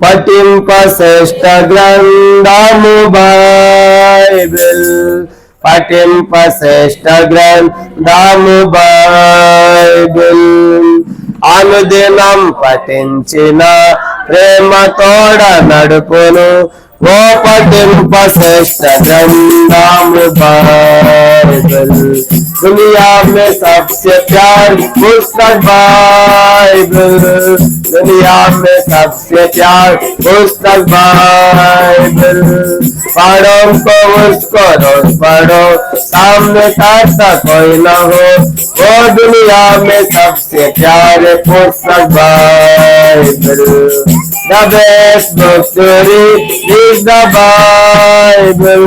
పఠింప శ్రేష్ఠ గ్రంథము బైబిల్, పఠింప శ్రేష్ఠ గ్రంథము బైబిల్. అనుదినం పఠించిన ప్రేమ తోడ నడుపును, ఓ పఠింప శ్రేష్ఠ గ్రంథము బైబిల్. दुनिया में सबसे प्यारी पुस्तक बाइबल, दुनिया में सबसे प्यारी पुस्तक बाइबल. पढ़ो को उसको रोज पढ़ो, सामने खाता कोई न हो, वो दुनिया में सबसे प्यारे पुस्तक Bible. The best book to read is the Bible.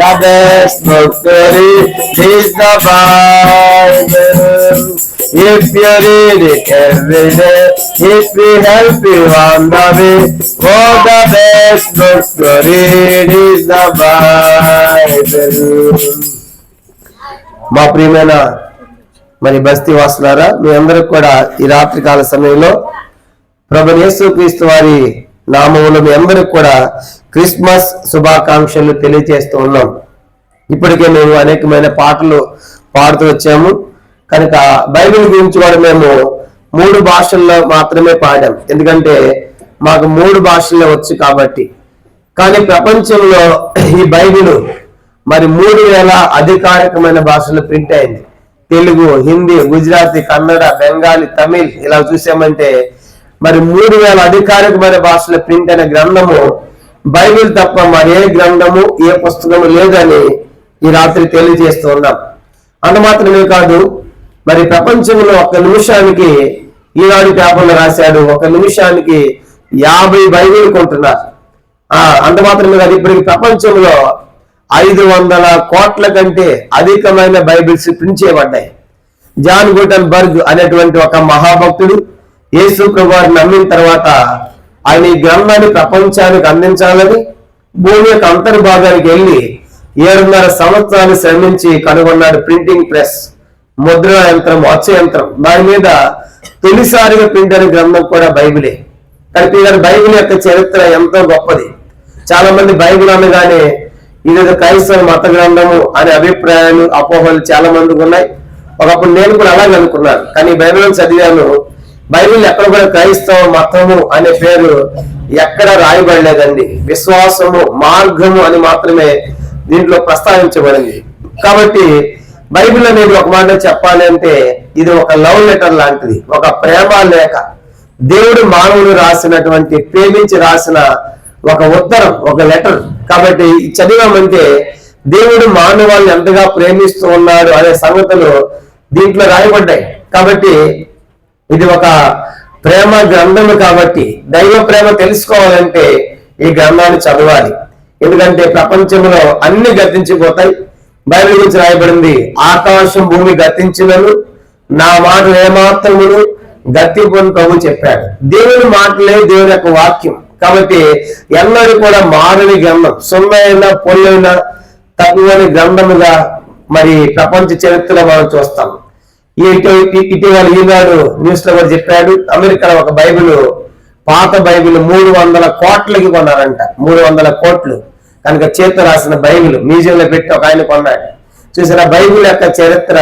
The best book to read is the Bible. If you read it every day, it will help you on the way. Oh, the best book to read is the Bible. మా ప్రియమైన మరి బస్తీ వాసులారా, మీ అందరికి కూడా ఈ రాత్రి కాల సమయంలో ప్రభువైన యేసుక్రీస్తు వారి నామములో మీ అందరికి కూడా క్రిస్మస్ శుభాకాంక్షలు తెలియజేస్తూ ఉన్నాం. ఇప్పటికే మేము అనేకమైన పాటలు పాడుతూ వచ్చాము కనుక బైబిల్ గురించి కూడా మేము 3 భాషల్లో మాత్రమే పాడాం, ఎందుకంటే మాకు 3 భాషల్లో వచ్చు కాబట్టి. కానీ ప్రపంచంలో ఈ బైబిల్ మరి 3000 అధికారికమైన భాషల్లో ప్రింట్ అయింది. తెలుగు, హిందీ, గుజరాతీ, కన్నడ, బెంగాలీ, తమిళ్ ఇలా చూసామంటే మరి 3000 అధికారికమైన భాషలో ప్రింట్ అయిన గ్రంథము బైబిల్ తప్ప మరి ఏ గ్రంథము ఏ పుస్తకము లేదని ఈ రాత్రి తెలియజేస్తూ ఉన్నాం. అంత మాత్రమే కాదు, మరి ప్రపంచంలో 1 నిమిషానికి ఈనాడు పేపర్లు రాశాడు, 1 నిమిషానికి 50 బైబిల్ కొంటున్నారు. అంత మాత్రమే కాదు, ఇప్పటికి ప్రపంచంలో 500 కోట్ల కంటే అధికమైన బైబిల్స్ ప్రింట్ చేయబడ్డాయి. జాన్ గుటెన్బర్గ్ అనేటువంటి ఒక మహాభక్తుడు యేసు ప్రభువుని నమ్మిన తర్వాత ఆయన ఈ గ్రంథాన్ని ప్రపంచానికి అందించాలని భూమి యొక్క అంతర్భాగానికి వెళ్ళి 7.5 సంవత్సరాలు శ్రమించి కనుగొన్నాడు ప్రింటింగ్ ప్రెస్, ముద్రణ యంత్రం, అచ్చ యంత్రం. దాని మీద తొలిసారిగా ప్రింట్ అయిన గ్రంథం కూడా బైబిలే. కానీ బైబిల్ యొక్క చరిత్ర ఎంతో గొప్పది. చాలా మంది బైబిల్ అనగానే ఇదేదో క్రైస్తవ మత గ్రంథము అనే అభిప్రాయాలు, అపోహలు చాలా మందికి ఉన్నాయి. ఒకప్పుడు నేను కూడా అలాగే అనుకున్నాను. కానీ బైబిల్ చదివాను, బైబిల్ ఎక్కడ కూడా క్రైస్తవ మతము అనే పేరు ఎక్కడ రాయబడలేదండి. విశ్వాసము, మార్గము అని మాత్రమే దీంట్లో ప్రస్తావించబడింది. కాబట్టి బైబిల్ అనేది ఒక మాట చెప్పాలి అంటే ఇది ఒక లవ్ లెటర్ లాంటిది, ఒక ప్రేమ లేఖ. దేవుడు మానవుడు రాసినటువంటి, ప్రేమించి రాసిన ఒక ఉత్తరం, ఒక లెటర్. కాబట్టి చదివామంటే దేవుడు మానవాళ్ళని ఎంతగా ప్రేమిస్తూ ఉన్నాడు అనే సంగతులు దీంట్లో రాయబడ్డాయి. కాబట్టి ఇది ఒక ప్రేమ గ్రంథము. కాబట్టి దైవ ప్రేమ తెలుసుకోవాలంటే ఈ గ్రంథాన్ని చదవాలి. ఎందుకంటే ప్రపంచంలో అన్ని గతించిపోతాయి. బైబిల్ గురించి రాయబడింది, ఆకాశం భూమి గతించినను నా మాటలు ఏమాత్రమును గతింపును ప్రభు చెప్పాడు. దేవుని మాటలే దేవుని యొక్క వాక్యం. కాబట్టి ఎన్నడూ కూడా మారని గ్రంథం, సున్నైన పొల్లైన తక్కువని గ్రంథముగా మరి ప్రపంచ చరిత్రలో మనం చూస్తాం. ఇటీవల ఈనాడు న్యూస్ లో కూడా చెప్పాడు, అమెరికాలో ఒక బైబిల్, పాత బైబిల్ 300 కోట్లకి కొన్నారంట. 300 కోట్లు కనుక చేత రాసిన బైబిల్ మ్యూజియంలో పెట్టి ఒక ఆయన కొన్నాడు. చూసిన బైబిల్ యొక్క చరిత్ర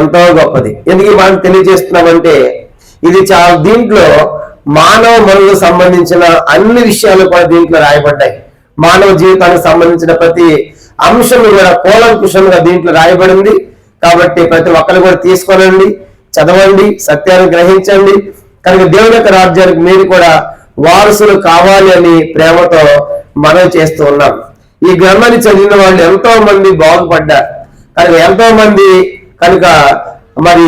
ఎంతో గొప్పది. ఎందుకు మనం తెలియజేస్తున్నామంటే ఇది చాలా దీంట్లో మానవ మనులకు సంబంధించిన అన్ని విషయాలు కూడా దీంట్లో రాయబడ్డాయి. మానవ జీవితానికి సంబంధించిన ప్రతి అంశం కూడా కూలంకుషంగా దీంట్లో రాయబడింది. కాబట్టి ప్రతి ఒక్కరు కూడా తీసుకోనండి, చదవండి, సత్యాన్ని గ్రహించండి. కనుక దేవుని యొక్క రాజ్యానికి మీరు కూడా వారసులు కావాలి అని ప్రేమతో మనం చేస్తూ ఉన్నాం. ఈ గ్రంథాన్ని చదివిన వాళ్ళు ఎంతో మంది బాగుపడ్డారు. కనుక ఎంతో మంది కనుక మరి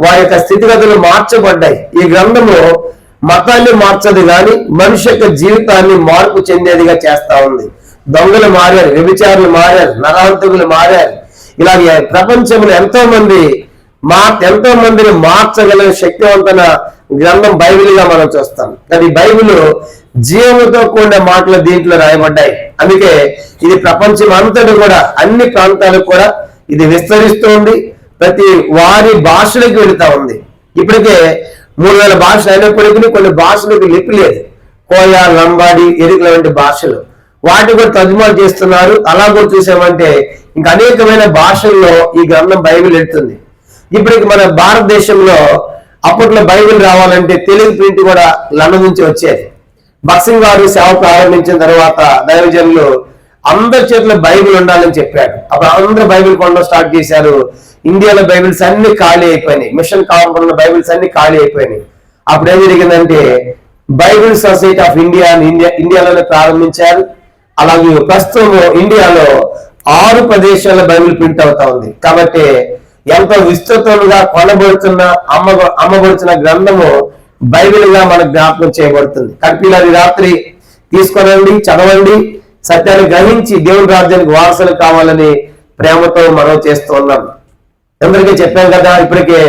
వారి యొక్క స్థితిగతులు మార్చబడ్డాయి. ఈ గ్రంథము మతాన్ని మార్చదు కానీ మనిషి యొక్క జీవితాన్ని మార్పు చెందేదిగా చేస్తా ఉంది. దొంగలు మారారు, వ్యభిచారులు మారారు, నరహంతకులు మారారు. ఇలాగే ప్రపంచంలో ఎంతో మందిని మార్చగల శక్తివంతమైన గ్రంథం బైబిల్ గా మనం చూస్తాం. కానీ బైబిల్ జీవముతో కూడిన మాటలు దీంట్లో రాయబడ్డాయి. అందుకే ఇది ప్రపంచం అంతటా కూడా అన్ని ప్రాంతాలకు కూడా ఇది విస్తరిస్తుంది. ప్రతి వారి భాషలకు వెళుతా ఉంది. ఇప్పటికే 3000 భాషలు అయినప్పటికీ కొన్ని భాషలకు లిపి లేదు. కోయ, లంబాడి, ఎరుకుల వంటి భాషలు, వాటిని కూడా తర్జుమాలు చేస్తున్నారు. అలా కూడా చూసామంటే ఇంకా అనేకమైన భాషల్లో ఈ గ్రంథం బైబిల్ వెళ్తుంది. ఇప్పటికి మన భారతదేశంలో అప్పట్లో బైబిల్ రావాలంటే తెలుగు ప్రింట్ కూడా లండన్ నుంచి వచ్చేది. బక్సింగ్ గారు సేవ ప్రారంభించిన తర్వాత దైవజనులు అందరి చేతిలో బైబిల్ ఉండాలని చెప్పాడు. అప్పుడు అందరూ బైబిల్ కొనడం స్టార్ట్ చేశారు. ఇండియాలో బైబిల్స్ అన్ని ఖాళీ అయిపోయినాయి. మిషన్ కావాలనుకున్న బైబిల్స్ అన్ని ఖాళీ అయిపోయినాయి. అప్పుడు ఏం జరిగిందంటే బైబిల్ సొసైటీ ఆఫ్ ఇండియా ఇండియాలోనే ప్రారంభించారు. అలాగే ప్రస్తుతం ఇండియాలో 6 ప్రదేశాల్లో బైబిల్ ప్రింట్ అవుతా ఉంది. కాబట్టి ఎంతో విస్తృతంగా కొనబడుతున్న అమ్మబడుతున్న గ్రంథము బైబిల్ గా మనకు జ్ఞాపకం చేయబడుతుంది. కల్పిలాది రాత్రి తీసుకొనండి, చదవండి, సత్యాన్ని గ్రహించి దేవుని రాజ్యానికి వారసులు కావాలని ప్రేమతో మనం చేస్తూ ఉన్నాం. అందరికీ చెప్పాం కదా, ఇప్పటికే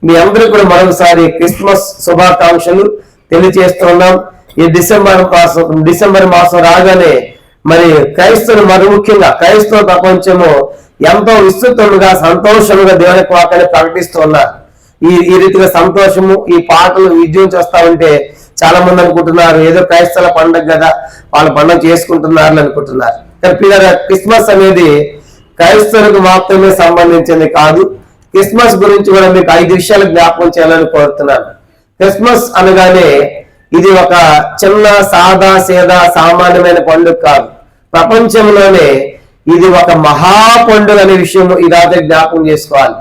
మీ అందరికీ కూడా మరొకసారి క్రిస్మస్ శుభాకాంక్షలు తెలియజేస్తున్నాం. ఈ డిసెంబర్ మాసం రాగానే మరి క్రైస్తవులు, మరి ముఖ్యంగా క్రైస్తవ ప్రపంచము ఎంతో విస్తృతంగా సంతోషంగా దేవుని వాక్యాన్ని ప్రకటిస్తూ ఉన్నారు. ఈ రీతిగా సంతోషము, ఈ పాటలు విజయం చేస్తా ఉంటే చాలా మంది అనుకుంటున్నారు ఏదో క్రైస్తవుల పండుగ కదా, వాళ్ళ పండుగ చేసుకుంటున్నారు అనుకుంటున్నారు. కానీ క్రిస్మస్ అనేది క్రైస్తవులకు మాత్రమే సంబంధించింది కాదు. క్రిస్మస్ గురించి కూడా మీకు 5 విషయాలు జ్ఞాపకం చేయాలని కోరుతున్నాను. క్రిస్మస్ అనగానే ఇది ఒక చిన్న సాదా సేదా సామాన్యమైన పండుగ కాదు. ప్రపంచంలోనే ఇది ఒక మహా పండుగ అనే విషయం ఈ రాత్రి జ్ఞాపకం చేసుకోవాలి.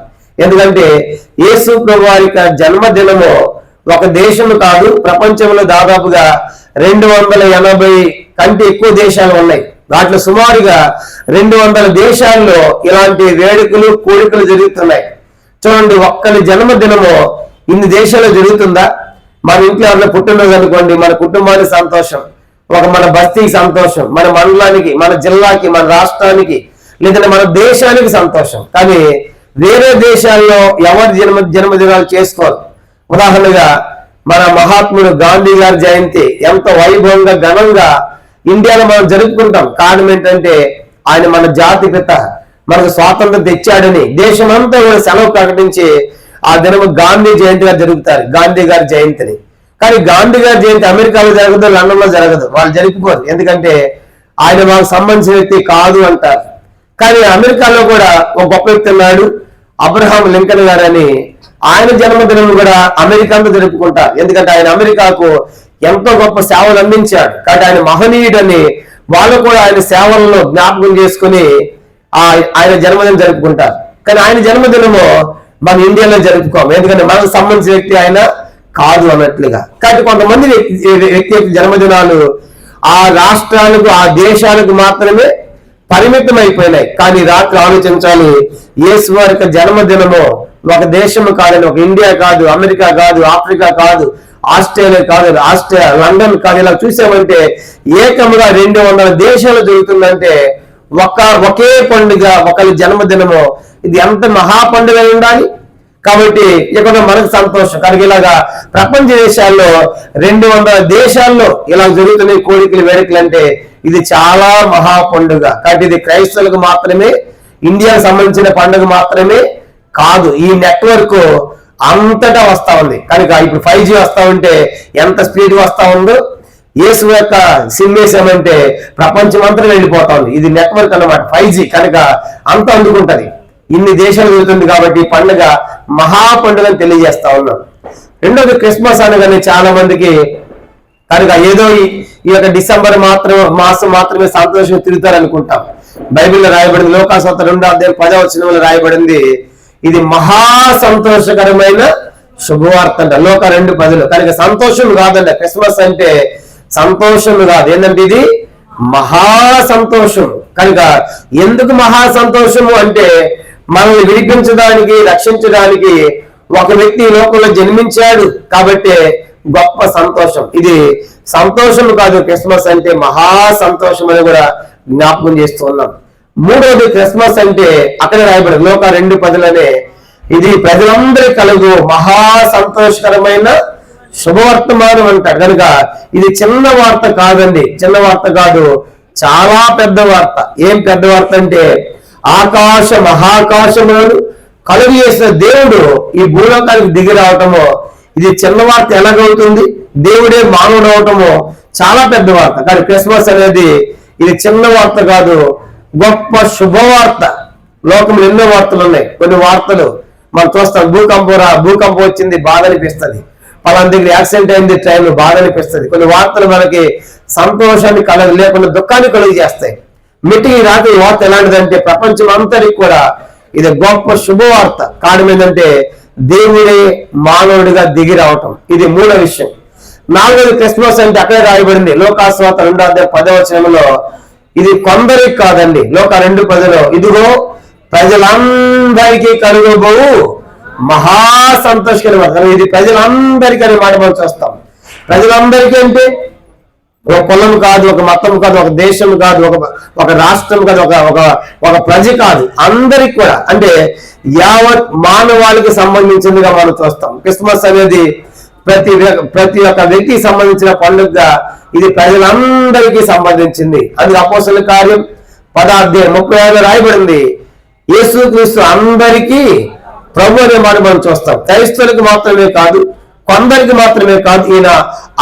ఎందుకంటే యేసు ప్రభు వారి జన్మదినము ఒక దేశం కాదు, ప్రపంచంలో దాదాపుగా 280 కంటే ఎక్కువ దేశాలు ఉన్నాయి. వాటిలో సుమారుగా 200 దేశాల్లో ఇలాంటి వేడుకలు, కోరికలు జరుగుతున్నాయి. చూడండి, ఒక్కరి జన్మదినము ఇన్ని దేశాల్లో జరుగుతుందా? మన ఇంట్లో ఎవరైనా పుట్టినరోజు అనుకోండి, మన కుటుంబానికి సంతోషం, మన బస్తీకి సంతోషం, మన మండలానికి, మన జిల్లాకి, మన రాష్ట్రానికి, లేదంటే మన దేశానికి సంతోషం. కానీ వేరే దేశాల్లో ఎవరి జన్మదినాలు చేసుకోరు. ఉదాహరణగా మన మహాత్ముడు గాంధీ గారి జయంతి ఎంతో వైభవంగా ఘనంగా ఇండియాలో మనం జరుపుకుంటాం. కారణం ఏంటంటే ఆయన మన జాతి పిత, మనకు స్వాతంత్రం తెచ్చాడని దేశమంతా కూడా సెలవు ప్రకటించి ఆ దినము గాంధీ జయంతిగా జరుగుతారు, గాంధీ గారి జయంతిని. కానీ గాంధీ గారి జయంతి అమెరికాలో జరగదు, లండన్ లో జరగదు, వాళ్ళు జరుపుకోరు. ఎందుకంటే ఆయన మాకు సంబంధించిన వ్యక్తి కాదు అంటారు. కానీ అమెరికాలో కూడా ఒక గొప్ప వ్యక్తి ఉన్నాడు, అబ్రహాం లింకన్ గారు అని. ఆయన జన్మదినం కూడా అమెరికాలో జరుపుకుంటారు. ఎందుకంటే ఆయన అమెరికాకు ఎంతో గొప్ప సేవలు అందించాడు. కాబట్టి ఆయన మహనీయుడని వాళ్ళు కూడా ఆయన సేవలను జ్ఞాపకం చేసుకుని ఆయన జన్మదినం జరుపుకుంటారు. కానీ ఆయన జన్మదినము మన ఇండియాలో జరుపుకోము, ఎందుకంటే మనకు సంబంధించిన వ్యక్తి ఆయన కాదు అన్నట్లుగా. కాబట్టి కొంతమంది వ్యక్తి యొక్క జన్మదినాలు ఆ రాష్ట్రాలకు, ఆ దేశాలకు మాత్రమే పరిమితం అయిపోయినాయి. కానీ రాత్రి ఆలోచించాలి, యేసు వారి యొక్క జన్మదినము ఒక దేశము కాదని, ఒక ఇండియా కాదు, అమెరికా కాదు, ఆఫ్రికా కాదు, ఆస్ట్రేలియా కాదు, లండన్ కాదు, ఇలా చూసామంటే ఏకముగా 200 దేశాలు జరుగుతుందంటే ఒకే పండుగ, ఒకరి జన్మదినము. ఇది ఎంత మహా పండుగ ఉండాలి. కాబట్టి ఇక్కడ మనకు సంతోషం. కనుక ఇలాగా ప్రపంచ దేశాల్లో 200 దేశాల్లో ఇలా జరుగుతున్నాయి కోరికలు, వేడుకలు అంటే ఇది చాలా మహా పండుగ. కాబట్టి ఇది క్రైస్తవులకు మాత్రమే, ఇండియాకు సంబంధించిన పండుగ మాత్రమే కాదు. ఈ నెట్వర్క్ అంతటా వస్తా ఉంది. కనుక ఇప్పుడు 5G వస్తా ఉంటే ఎంత స్పీడ్ వస్తా ఉందో, యేసు యొక్క సిమ్ వేసామంటే ప్రపంచం అంతా వెళ్ళిపోతా ఉంది. ఇది నెట్వర్క్ అన్నమాట, 5G. కనుక అంత అందుకుంటది. ఇన్ని దేశాలు జరుగుతుంది కాబట్టి పండుగ మహా పండుగని తెలియజేస్తా ఉన్నాం. రెండోది క్రిస్మస్ అనగానే చాలా మందికి కనుక ఏదో ఈ యొక్క డిసెంబర్ మాసం మాత్రమే సంతోషంగా తిరుగుతారు అనుకుంటాం. బైబిల్లో రాయబడింది, లోకాసువార్త 2:10 రాయబడింది, ఇది మహా సంతోషకరమైన శుభవార్త అంట. లోక 2:10. కనుక సంతోషం కాదంట, క్రిస్మస్ అంటే సంతోషం కాదు, ఏంటంటే ఇది మహా సంతోషం. కనుక ఎందుకు మహా సంతోషము అంటే మనల్ని విడిపించడానికి, రక్షించడానికి ఒక వ్యక్తి ఈ లోకంలో జన్మించాడు కాబట్టి గొప్ప సంతోషం. ఇది సంతోషం కాదు, క్రిస్మస్ అంటే మహా సంతోషం అని కూడా జ్ఞాపకం చేస్తూ ఉన్నాం. మూడవది క్రిస్మస్ అంటే అక్కడ రాయబడింది లోక 2:10 ఇది ప్రజలందరి కలుగు మహా సంతోషకరమైన శుభవర్తమానం అంటాడు. కనుక ఇది చిన్న వార్త కాదండి, చిన్న వార్త కాదు, చాలా పెద్ద వార్త. ఏం పెద్ద వార్త అంటే మహాకాశములను కలుగు చేసిన దేవుడు ఈ భూలోకానికి దిగి రావటము ఇది చిన్న వార్త ఎలాగవుతుంది? దేవుడే మానవుడు అవటము చాలా పెద్ద వార్త. కానీ క్రిస్మస్ అనేది ఇది చిన్న వార్త కాదు, గొప్ప శుభవార్త. లోకంలో ఎన్నో వార్తలు ఉన్నాయి. కొన్ని వార్తలు మనం చూస్తాం, భూకంపం వచ్చింది, బాధ అనిపిస్తుంది. పలానా దగ్గర యాక్సిడెంట్ అయింది, ట్రైన్, బాధ అనిపిస్తుంది. కొన్ని వార్తలు మనకి సంతోషాన్ని లేకుండా దుఃఖాన్ని కలుగు చేస్తాయి. మిట్టికి రాత్రి వార్త ఎలాంటిదంటే ప్రపంచం అంతటికి కూడా ఇది గొప్ప శుభవార్త. కారణం ఏంటంటే దేవుడే మానవుడిగా దిగి రావటం. ఇది మూడో విషయం. నాలుగోది క్రిస్మస్ అంటే అక్కడే రాయబడింది లోకాసువార్త 2:10 ఇది కొందరికి కాదండి. లోక 2:10 ఇదిగో ప్రజలందరికీ కలుగబోవు మహా సంతోషకరమైన. ఇది ప్రజలందరికీ అని మాట మనం చూస్తాం. ప్రజలందరికీ అంటే ఒక కులం కాదు, ఒక మతం కాదు, ఒక దేశం కాదు, ఒక రాష్ట్రం కాదు, ఒక ప్రజ కాదు, అందరికి కూడా, అంటే యావత్ మానవాళికి సంబంధించిందిగా మనం చూస్తాం. క్రిస్మస్ అనేది ప్రతి ఒక్క వ్యక్తికి సంబంధించిన పండుగగా ఇది ప్రజలందరికీ సంబంధించింది. అది అపోస్తలుల కార్యం 10:36 రాయబడింది. యేసుక్రీస్తు అందరికీ ప్రభు అనే మాట మనం చూస్తాం. క్రైస్తవులకు మాత్రమే కాదు, కొందరికి మాత్రమే కాదు, ఈయన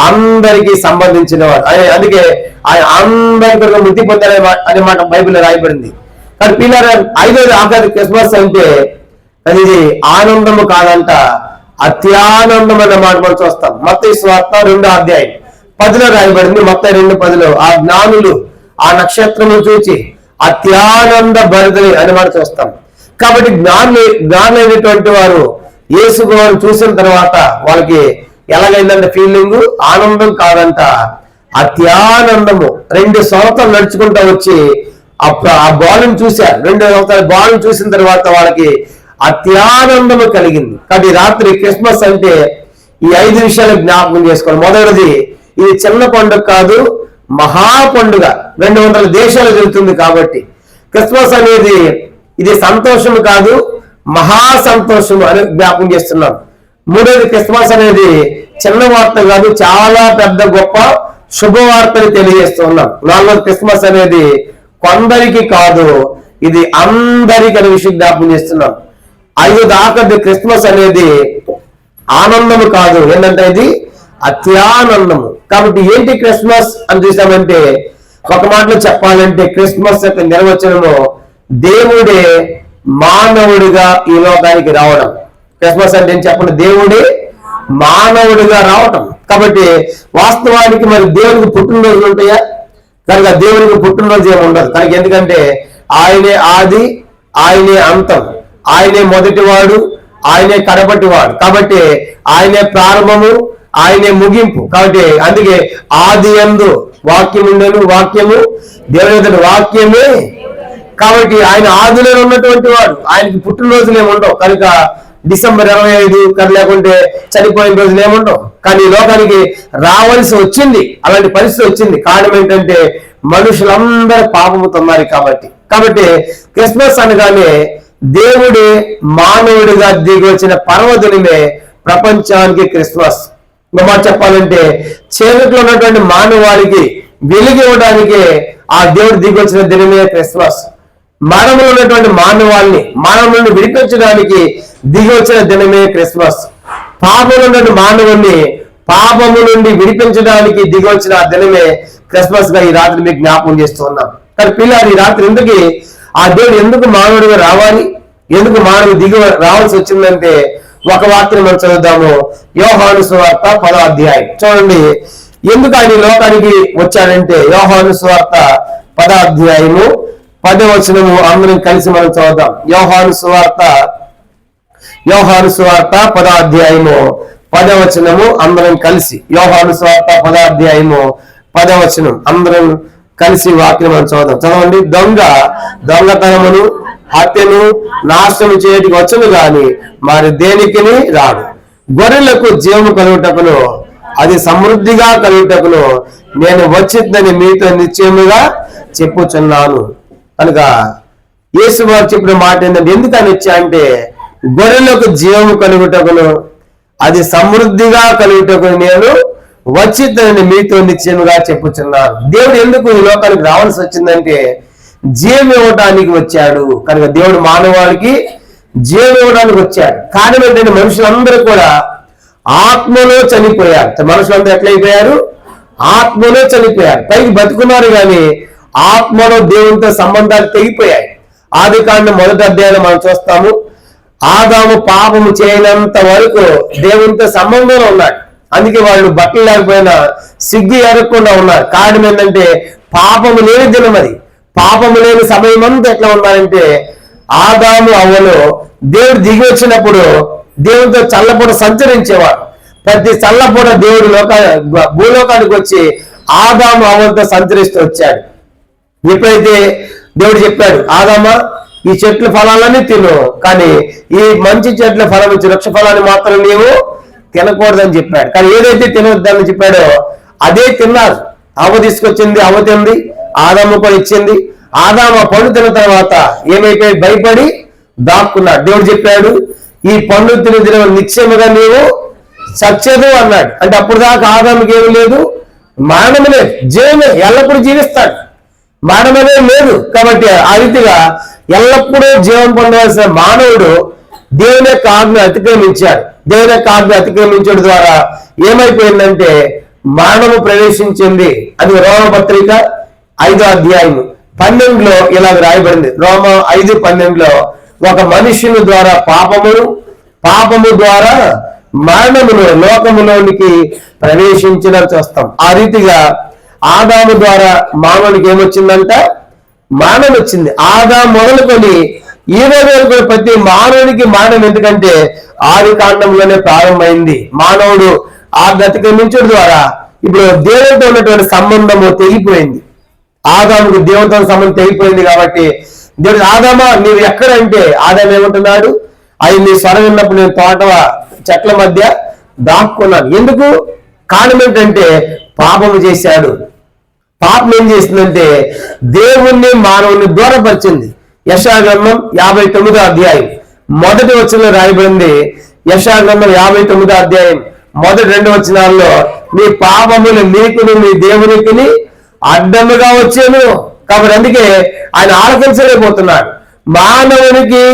అందరికీ సంబంధించిన వాడు. అందుకే ఆయన అందరికీ మృతి పొందారు అనే మాట బైబిల్లో రాయబడింది. కానీ పిల్లలు ఐదోది ఆఖరి క్రిస్మస్ అంటే అది ఇది ఆనందము కాదంట, అత్యానందం అనే మాట మనం చూస్తాం. మత్తయి సువార్త 2:10 రాయబడింది. మత్తయి 2:10 ఆ జ్ఞానులు ఆ నక్షత్రము చూచి అత్యానంద భరితులు అనే మాట చూస్తాం. కాబట్టి జ్ఞానైనటువంటి వారు యేసు వారు చూసిన తర్వాత వాళ్ళకి ఎలాగైందంటే ఫీలింగ్ ఆనందం కాదంట, అత్యానందము. 2 సంవత్సరాలు నడుచుకుంటా వచ్చి ఆ బాలుని చూశారు. 2 సంవత్సరాలు బాలుని చూసిన తర్వాత వాళ్ళకి అత్యానందము కలిగింది. కాబట్టి రాత్రి క్రిస్మస్ అంటే ఈ 5 విషయాలు జ్ఞాపకం చేసుకోవాలి. మొదటిది, ఇది చిన్న పండుగ కాదు, మహా పండుగ. 200 దేశాలు జరుగుతుంది. కాబట్టి క్రిస్మస్ అనేది ఇది సంతోషము కాదు, మహా సంతోషము అని జ్ఞాపకం చేస్తున్నాం. మూడోది, క్రిస్మస్ అనేది చిన్న వార్త కాదు, చాలా పెద్ద గొప్ప శుభవార్తని తెలియజేస్తున్నాం. నాలుగోది, క్రిస్మస్ అనేది కొందరికి కాదు, ఇది అందరికి అనే విషయం జ్ఞాపకం చేస్తున్నాం. 5 దాకా క్రిస్మస్ అనేది ఆనందము కాదు, ఏంటంటే ఇది అత్యానందము. కాబట్టి ఏంటి క్రిస్మస్ అని చూసామంటే ఒక మాటలో చెప్పాలంటే క్రిస్మస్ యొక్క నిర్వచనము దేవుడే మానవుడిగా ఈ లోకానికి రావడం. క్రిస్మస్ అంటే ఏం చెప్పండి, దేవుడే మానవుడిగా రావటం. కాబట్టి వాస్తవానికి మరి దేవునికి పుట్టినరోజులు ఉంటాయా? కనుక దేవునికి పుట్టినరోజు ఏమి ఉండదు. కనుక ఎందుకంటే ఆయనే ఆది, ఆయనే అంతం, ఆయనే మొదటివాడు, ఆయనే కడపటివాడు. కాబట్టి ఆయనే ప్రారంభము, ఆయనే ముగింపు. కాబట్టి అందుకే ఆది యందు వాక్యం ఉండేను, వాక్యము దేవుని వాక్యమే. కాబట్టి ఆయన ఆదిలో ఉన్నటువంటి వాడు, ఆయనకి పుట్టినరోజులు ఏముండవు. కనుక డిసెంబర్ 25 లేకుంటే చనిపోయిన రోజులు ఏముండవు. కానీ లోకానికి రావాల్సి వచ్చింది, అలాంటి పరిస్థితి వచ్చింది. కారణం ఏంటంటే మనుషులందరూ పాపముతున్నారు. కాబట్టి క్రిస్మస్ అనగానే దేవుడే మానవుడిగా దిగి వచ్చిన పర్వదినమే ప్రపంచానికి క్రిస్మస్. ఇంకో చెప్పాలంటే చీకట్లో ఉన్నటువంటి మానవాళికి వెలుగు ఇవ్వడానికే ఆ దేవుడు దిగి వచ్చిన దినమే క్రిస్మస్. మరణంలో ఉన్నటువంటి మానవాళ్ళని మరణం నుండి విడిపించడానికి దిగి వచ్చిన దినమే క్రిస్మస్. పాపంలో ఉన్నటువంటి మానవుల్ని పాపము నుండి విడిపించడానికి దిగి వచ్చిన దినమే క్రిస్మస్ గా ఈ రాత్రి మీకు జ్ఞాపకం చేస్తున్నాం. కానీ పిల్లలు ఈ రాత్రి ఆ దేవుడు ఎందుకు మానవుడిగా రావాలి, ఎందుకు మానవుడు దిగి రావాల్సి వచ్చిందంటే ఒక వార్తను మనం చదువుదాము. యోహాను సువార్త 10వ అధ్యాయం చూడండి. ఎందుకు ఆయన లోకానికి వచ్చాడంటే యోహాను సువార్త 10వ అధ్యాయము 10వ వచనము అందరం కలిసి మనం చదువుదాం. యోహాను సువార్త 10వ అధ్యాయము 10వ వచనము అందరం కలిసి. యోహాను సువార్త 10వ అధ్యాయము 10వ వచనం అందరం కలిసి వాక్యం మనం చదవండి. దొంగతనమును హత్యను నాశనం చేయడానికి వచ్చును గాని మరి దేనికిని రాడు. గొర్రెలకు జీవము కలుగుటకును అది సమృద్ధిగా కలుగుటకును నేను వచ్చిందని మీతో నిశ్చయముగా చెప్పుచున్నాను. కనుక యేసు వారు చెప్పిన మాట ఏంటంటే ఎందుకని వచ్చా అంటే గొర్రెలకు జీవము కలుగుటకును అది సమృద్ధిగా కలుగుటకును నేను వచ్చిందని మీతో నిశ్చయముగా చెప్పుచున్నాను. దేవుడు ఎందుకు ఈ లోకానికి రావాల్సి వచ్చిందంటే జీవం ఇవ్వడానికి వచ్చాడు. కనుక దేవుడు మానవాళికి జీవం ఇవ్వడానికి వచ్చాడు. కారణం ఏంటంటే మనుషులందరూ కూడా ఆత్మలో చనిపోయారు. మనుషులందరూ ఎట్లయిపోయారు? ఆత్మలో చనిపోయారు. పైకి బతుకున్నారు కానీ ఆత్మలో దేవునితో సంబంధాలు తెగిపోయాయి. ఆదికాండం 1వ అధ్యాయంలో మనం చూస్తాము, ఆదాము పాపము చేయనంత వరకు దేవునితో సంబంధంలో ఉన్నాడు. అందుకే వాళ్ళు బట్టలు లేకపోయినా సిగ్గు ఎరగకుండా ఉన్నారు. కారణం ఏంటంటే పాపము లేని దినం అది. పాపము లేని సమయం అంతా ఎట్లా ఉన్నారంటే, ఆదాము అవ్వలో దేవుడు దిగి వచ్చినప్పుడు దేవునితో చల్లపూట సంచరించేవాడు. ప్రతి చల్లపూట దేవుడు భూలోకానికి వచ్చి ఆదాము అవ్వలతో సంచరిస్తూ వచ్చాడు. ఎప్పుడైతే దేవుడు చెప్పాడు, ఆదామా ఈ చెట్ల ఫలాలన్నీ తిను, కానీ ఈ మంచి చెట్ల ఫలం ఇచ్చి వృక్ష ఫలాన్ని మాత్రం నీవు తినకూడదని చెప్పాడు. కానీ ఏదైతే తినవద్దని చెప్పాడో అదే తిన్నారు. అవ్వ తీసుకొచ్చింది, అవ్వ తింది, ఆదాము కూడా ఇచ్చింది. ఆదాము ఆ పండు తిన్న తర్వాత ఏమైపోయి భయపడి దాక్కున్నాడు. దేవుడు చెప్పాడు, ఈ పండు తిన నిశ్చయముగా నీవు చచ్చేదు అన్నాడు. అంటే అప్పుడు దాకా ఆదాముకి ఏమి లేదు, మరణం లేదు, జీవమే, ఎల్లప్పుడూ జీవిస్తాడు, మరణం అనేది లేదు. కాబట్టి ఆ రీతిగా ఎల్లప్పుడూ జీవం పొందవలసిన మానవుడు దేవుని యొక్క ఆజ్ఞ అతిక్రమించాడు. దేవుని యొక్క ఆజ్ఞ అతిక్రమించడం ద్వారా ఏమైపోయిందంటే మరణము ప్రవేశించింది. అది రోమపత్రిక 5వ అధ్యాయం 12లో ఇలాగ రాయబడింది. రోమ 5:12లో ఒక మనుష్యుని ద్వారా పాపము ద్వారా మరణమును లోకములోనికి ప్రవేశించిన చూస్తాం. ఆ రీతిగా ఆదాము ద్వారా మానవునికి ఏమొచ్చిందంట, మరణం వచ్చింది. ఆదాము మొదలుకొని ఈ రోజు వరకు ప్రతి మానవునికి మరణం. ఎందుకంటే ఆదికాండంలోనే ప్రారంభమైంది. మానవుడు ఆ అతిక్రమించడం ద్వారా ఇప్పుడు దేవునితో ఉన్నటువంటి సంబంధము తెగిపోయింది. ఆదాముకు దేవునితో సంబంధం తెగిపోయింది. కాబట్టి దేవుడు, ఆదామా నీవు ఎక్కడంటే, ఆదాము ఏమంటున్నాడు, అవి నీ స్వరం విన్నప్పుడు నేను తోట చెట్ల మధ్య దాక్కున్నాను. ఎందుకు? కారణం ఏంటంటే పాపము చేశాడు. పాపం ఏం చేసిందంటే దేవుణ్ణి మానవుని దూరపరిచింది. యెషయా గ్రంథం 59వ అధ్యాయం 1వ వచనంలో రాయబడింది. యెషయా గ్రంథం 59వ అధ్యాయం 1-2 వచనాల్లో మీ పాపములు నీకును మీ దేవునికి అడ్డముగా వచ్చాను. కాబట్టి అందుకే ఆయన ఆలకించలేకపోతున్నాడు. మానవునికి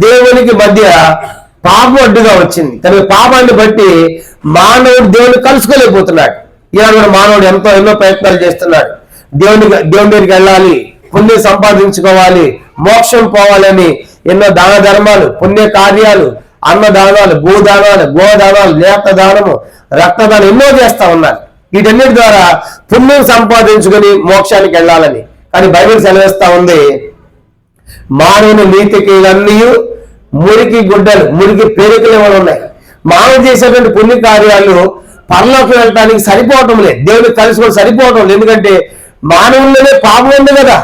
దేవునికి మధ్య పాపం అడ్డుగా వచ్చింది. తన పాపాన్ని బట్టి మానవుడు దేవుని కలుసుకోలేకపోతున్నాడు. ఇవాళ మానవుడు ఎన్నో ప్రయత్నాలు చేస్తున్నాడు. దేవుని దగ్గరికి వెళ్ళాలి, పుణ్యం సంపాదించుకోవాలి, మోక్షం పోవాలని ఎన్నో దాన ధర్మాలు, పుణ్య కార్యాలు, అన్నదానాలు, భూదానాలు, గోదానాలు, నేత్రదానము, రక్తదానం ఎన్నో చేస్తా ఉన్నారు. వీటన్నిటి ద్వారా పుణ్యం సంపాదించుకొని మోక్షానికి వెళ్ళాలని. కానీ బైబిల్ సెలవిస్తా ఉంది, మానవుని నీతికి అన్నీ మురికి గుడ్డలు, మురికి పేరికలు ఏమైనా ఉన్నాయి. మానవుడు చేసేటువంటి పుణ్య కార్యాలు పరలోకి వెళ్ళటానికి సరిపోవటం లేదు, దేవునికి కలుసుకోవడం సరిపోవటం లేదు. ఎందుకంటే మానవుల్లోనే పాపం ఉంది కదా.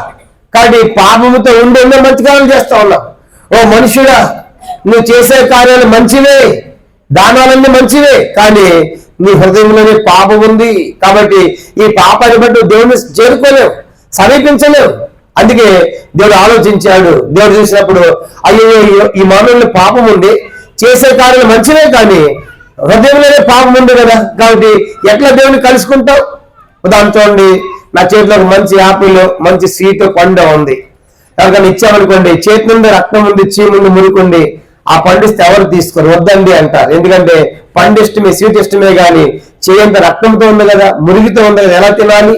కాబట్టి పాపముతో ఉండి మంచి కార్యాలు చేస్తా ఉన్నావు. ఓ మనుషుడా, నువ్వు చేసే కార్యాలు మంచివే, దానాలన్నీ మంచివే, కానీ నీ హృదయంలోనే పాపం ఉంది. కాబట్టి ఈ పాపాన్ని బట్టి దేవుని చేరుకోలేవు, సమీపించలేవు. అందుకే దేవుడు ఆలోచించాడు. దేవుడు చూసినప్పుడు, అయ్యో ఈ మానవుని పాపం ఉంది, చేసే కార్యాలు మంచివే, కానీ హృదయంలోనే పాపం ఉంది కదా. కాబట్టి ఎట్లా దేవుని కలుసుకుంటావు? ఉదాహరణ చూడండి, నా చేతిలో ఒక మంచి యాపిల్, మంచి స్వీట్ పండు ఉంది. ఎవరికైనా ఇచ్చామనుకోండి, చేతి నుండి రక్తం ఉంది, చీముండి మురుకుండి, ఆ పండిస్తే ఎవరు తీసుకొని వద్దండి అంటారు. ఎందుకంటే పండు ఇష్టమే, స్వీట్ ఇష్టమే, కానీ చేయంత రక్తంతో ఉంది కదా, మురిగితో ఉంది కదా, ఎలా తినాలి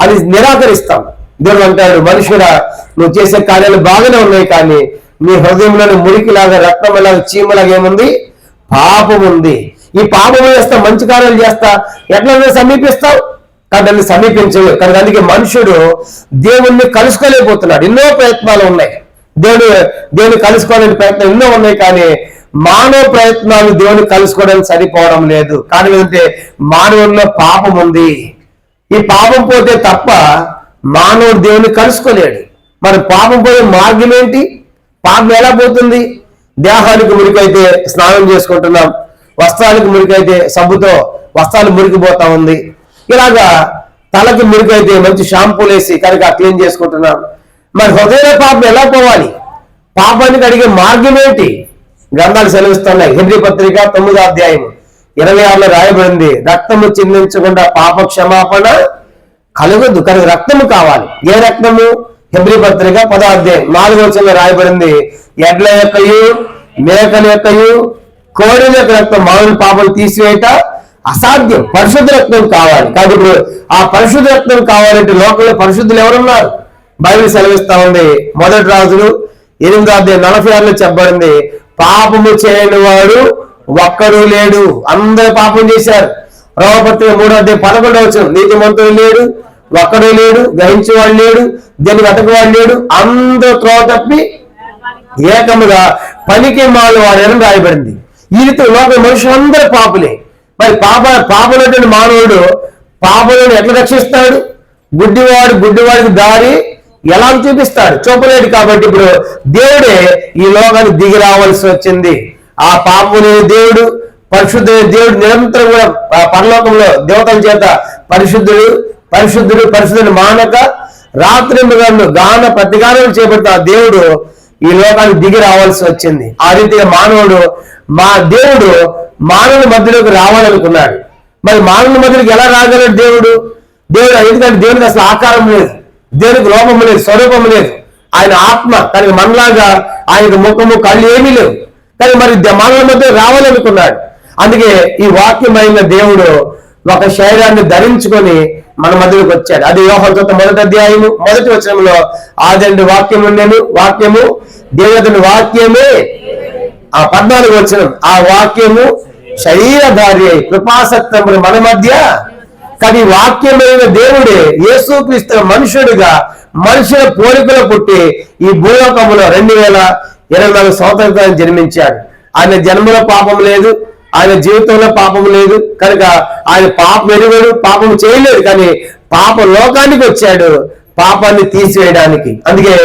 అని నిరాకరిస్తాం. దేవుడు అంటాడు, మనుషుడా, నువ్వు చేసే కార్యాలు బాగానే ఉన్నాయి, కానీ నీ హృదయంలోని మురికిలాగా, రక్తంలాగా, చీమలాగా ఏముంది? పాపం ఉంది. ఈ పాపం చేస్తా, మంచి కార్యాలు చేస్తా, ఎట్లా సమీపిస్తావు? దాన్ని సమీపించవు. కనుక అందుకే మనుషుడు దేవుణ్ణి కలుసుకోలేకపోతున్నాడు. ఎన్నో ప్రయత్నాలు ఉన్నాయి, దేవుని కలుసుకోవాలని ప్రయత్నం ఎన్నో ఉన్నాయి, కానీ మానవ ప్రయత్నాలు దేవుని కలుసుకోవడానికి సరిపోవడం లేదు. కానీ ఏంటంటే మానవుల్లో పాపం ఉంది. ఈ పాపం పోతే తప్ప మానవుడు దేవుని కలుసుకోలేడు. మరి పాపం పోయే మార్గం ఏంటి? పాపం ఎలా పోతుంది? దేహానికి మురికైతే స్నానం చేసుకుంటున్నాం, వస్త్రానికి మురికైతే సబ్బుతో వస్త్రాలు మురికిపోతా ఉంది. ఇలాగా తలకి మురికైతే మంచి షాంపూలు వేసి కనుక క్లీన్ చేసుకుంటున్నాం. మరి హృదయ పాపం ఎలా పోవాలి? పాపానికి అడిగే మార్గం ఏంటి? గ్రంథాలు సెలవిస్తున్నాయి. హెబ్రీ పత్రిక 9వ అధ్యాయం 26లో రాయబడింది, రక్తము చిందించకుండా పాప క్షమాపణ కలగదు, కనుక రక్తము కావాలి. ఏ రక్తము? హెబ్రీ పత్రిక 10వ అధ్యాయం 4వ వచనంలో రాయబడింది, ఎడ్ల యొక్కయు, మేకల యొక్కయు, కోడెల యొక్క రక్తం మానవుని పాపం తీసివేయట అసాధ్యం. పరిశుద్ధ రక్తం కావాలి. కాబట్టి ఇప్పుడు ఆ పరిశుద్ధ రక్తం కావాలంటే లోకంలో పరిశుద్ధులు ఎవరున్నారు? బైబిల్ సెలవిస్తా ఉంది. మొదటి రాజులు 8:46 చెప్పబడింది, పాపము చేయని వాడు ఒక్కడు లేడు, అందరూ పాపం చేశారు. రోమపత్రిక 3:11 నీతిమంతుడు లేడు, ఒక్కడు లేడు, గ్రహించేవాడు లేడు, దేన్ని వెతకవాడు లేడు, అందరూ త్రోవ తప్పి ఏకముగా పనికి మాలు వాడని రాయబడింది. ఈ రీతి లోక మనుషులందరూ పాపులే. మరి పాపమైనటువంటి మానవుడు పాపలను ఎట్లా రక్షిస్తాడు? గుడ్డివాడికి దారి ఎలా చూపిస్తాడు? చూపలేడు. కాబట్టి ఇప్పుడు దేవుడే ఈ లోకానికి దిగి రావాల్సి వచ్చింది. ఆ పాపం దేవుడు, పరిశుద్ధుడైన దేవుడు నిరంతరం కూడా పరలోకంలో దేవతల చేత పరిశుద్ధుడు పరిశుద్ధుడు పరిశుద్ధుని మానక రాత్రి గాన ప్రతిగానం చేపడుతూ ఆ దేవుడు ఈ లోకానికి దిగి రావాల్సి వచ్చింది. ఆ రీతిగా దేవుడు మానవుని మధ్యలోకి రావాలనుకున్నాడు. మరి మానవుని మధ్యలోకి ఎలా రాగలడు దేవుడు? ఎందుకంటే దేవుడికి అసలు ఆకారం లేదు, దేవునికి రూపం లేదు, స్వరూపం లేదు. ఆయన ఆత్మ. కానీ మనలాగా ఆయనకు ముఖము కళ్ళు ఏమీ లేవు. కానీ మరి మానవుల మధ్య రావాలనుకున్నాడు. అందుకే ఈ వాక్యమైన దేవుడు ఒక శరీరాన్ని ధరించుకొని మన మధ్యలోకి వచ్చాడు. అది యోహాను సువార్త 1వ అధ్యాయము 1వ వచనంలో ఆది వాక్యము నేను, వాక్యము దేవుని వాక్యమే. ఆ 14వ వచనం, ఆ వాక్యము శరీరధారి అయి కృపాసత్యములు మన మధ్య. కానీ వాక్యమైన దేవుడే యేసుక్రీస్తు మనుషుడిగా మనుషుల పోలికలో పుట్టి ఈ భూలోకములో 2024 సంవత్సరాలు జన్మించాడు. ఆయన జన్మలో పాపం లేదు, ఆయన జీవితంలో పాపం లేదు. కనుక ఆయన పాపం ఎరుగడు, పాపం చేయలేదు. కానీ పాప లోకానికి వచ్చాడు పాపాన్ని తీసివేయడానికి. అందుకే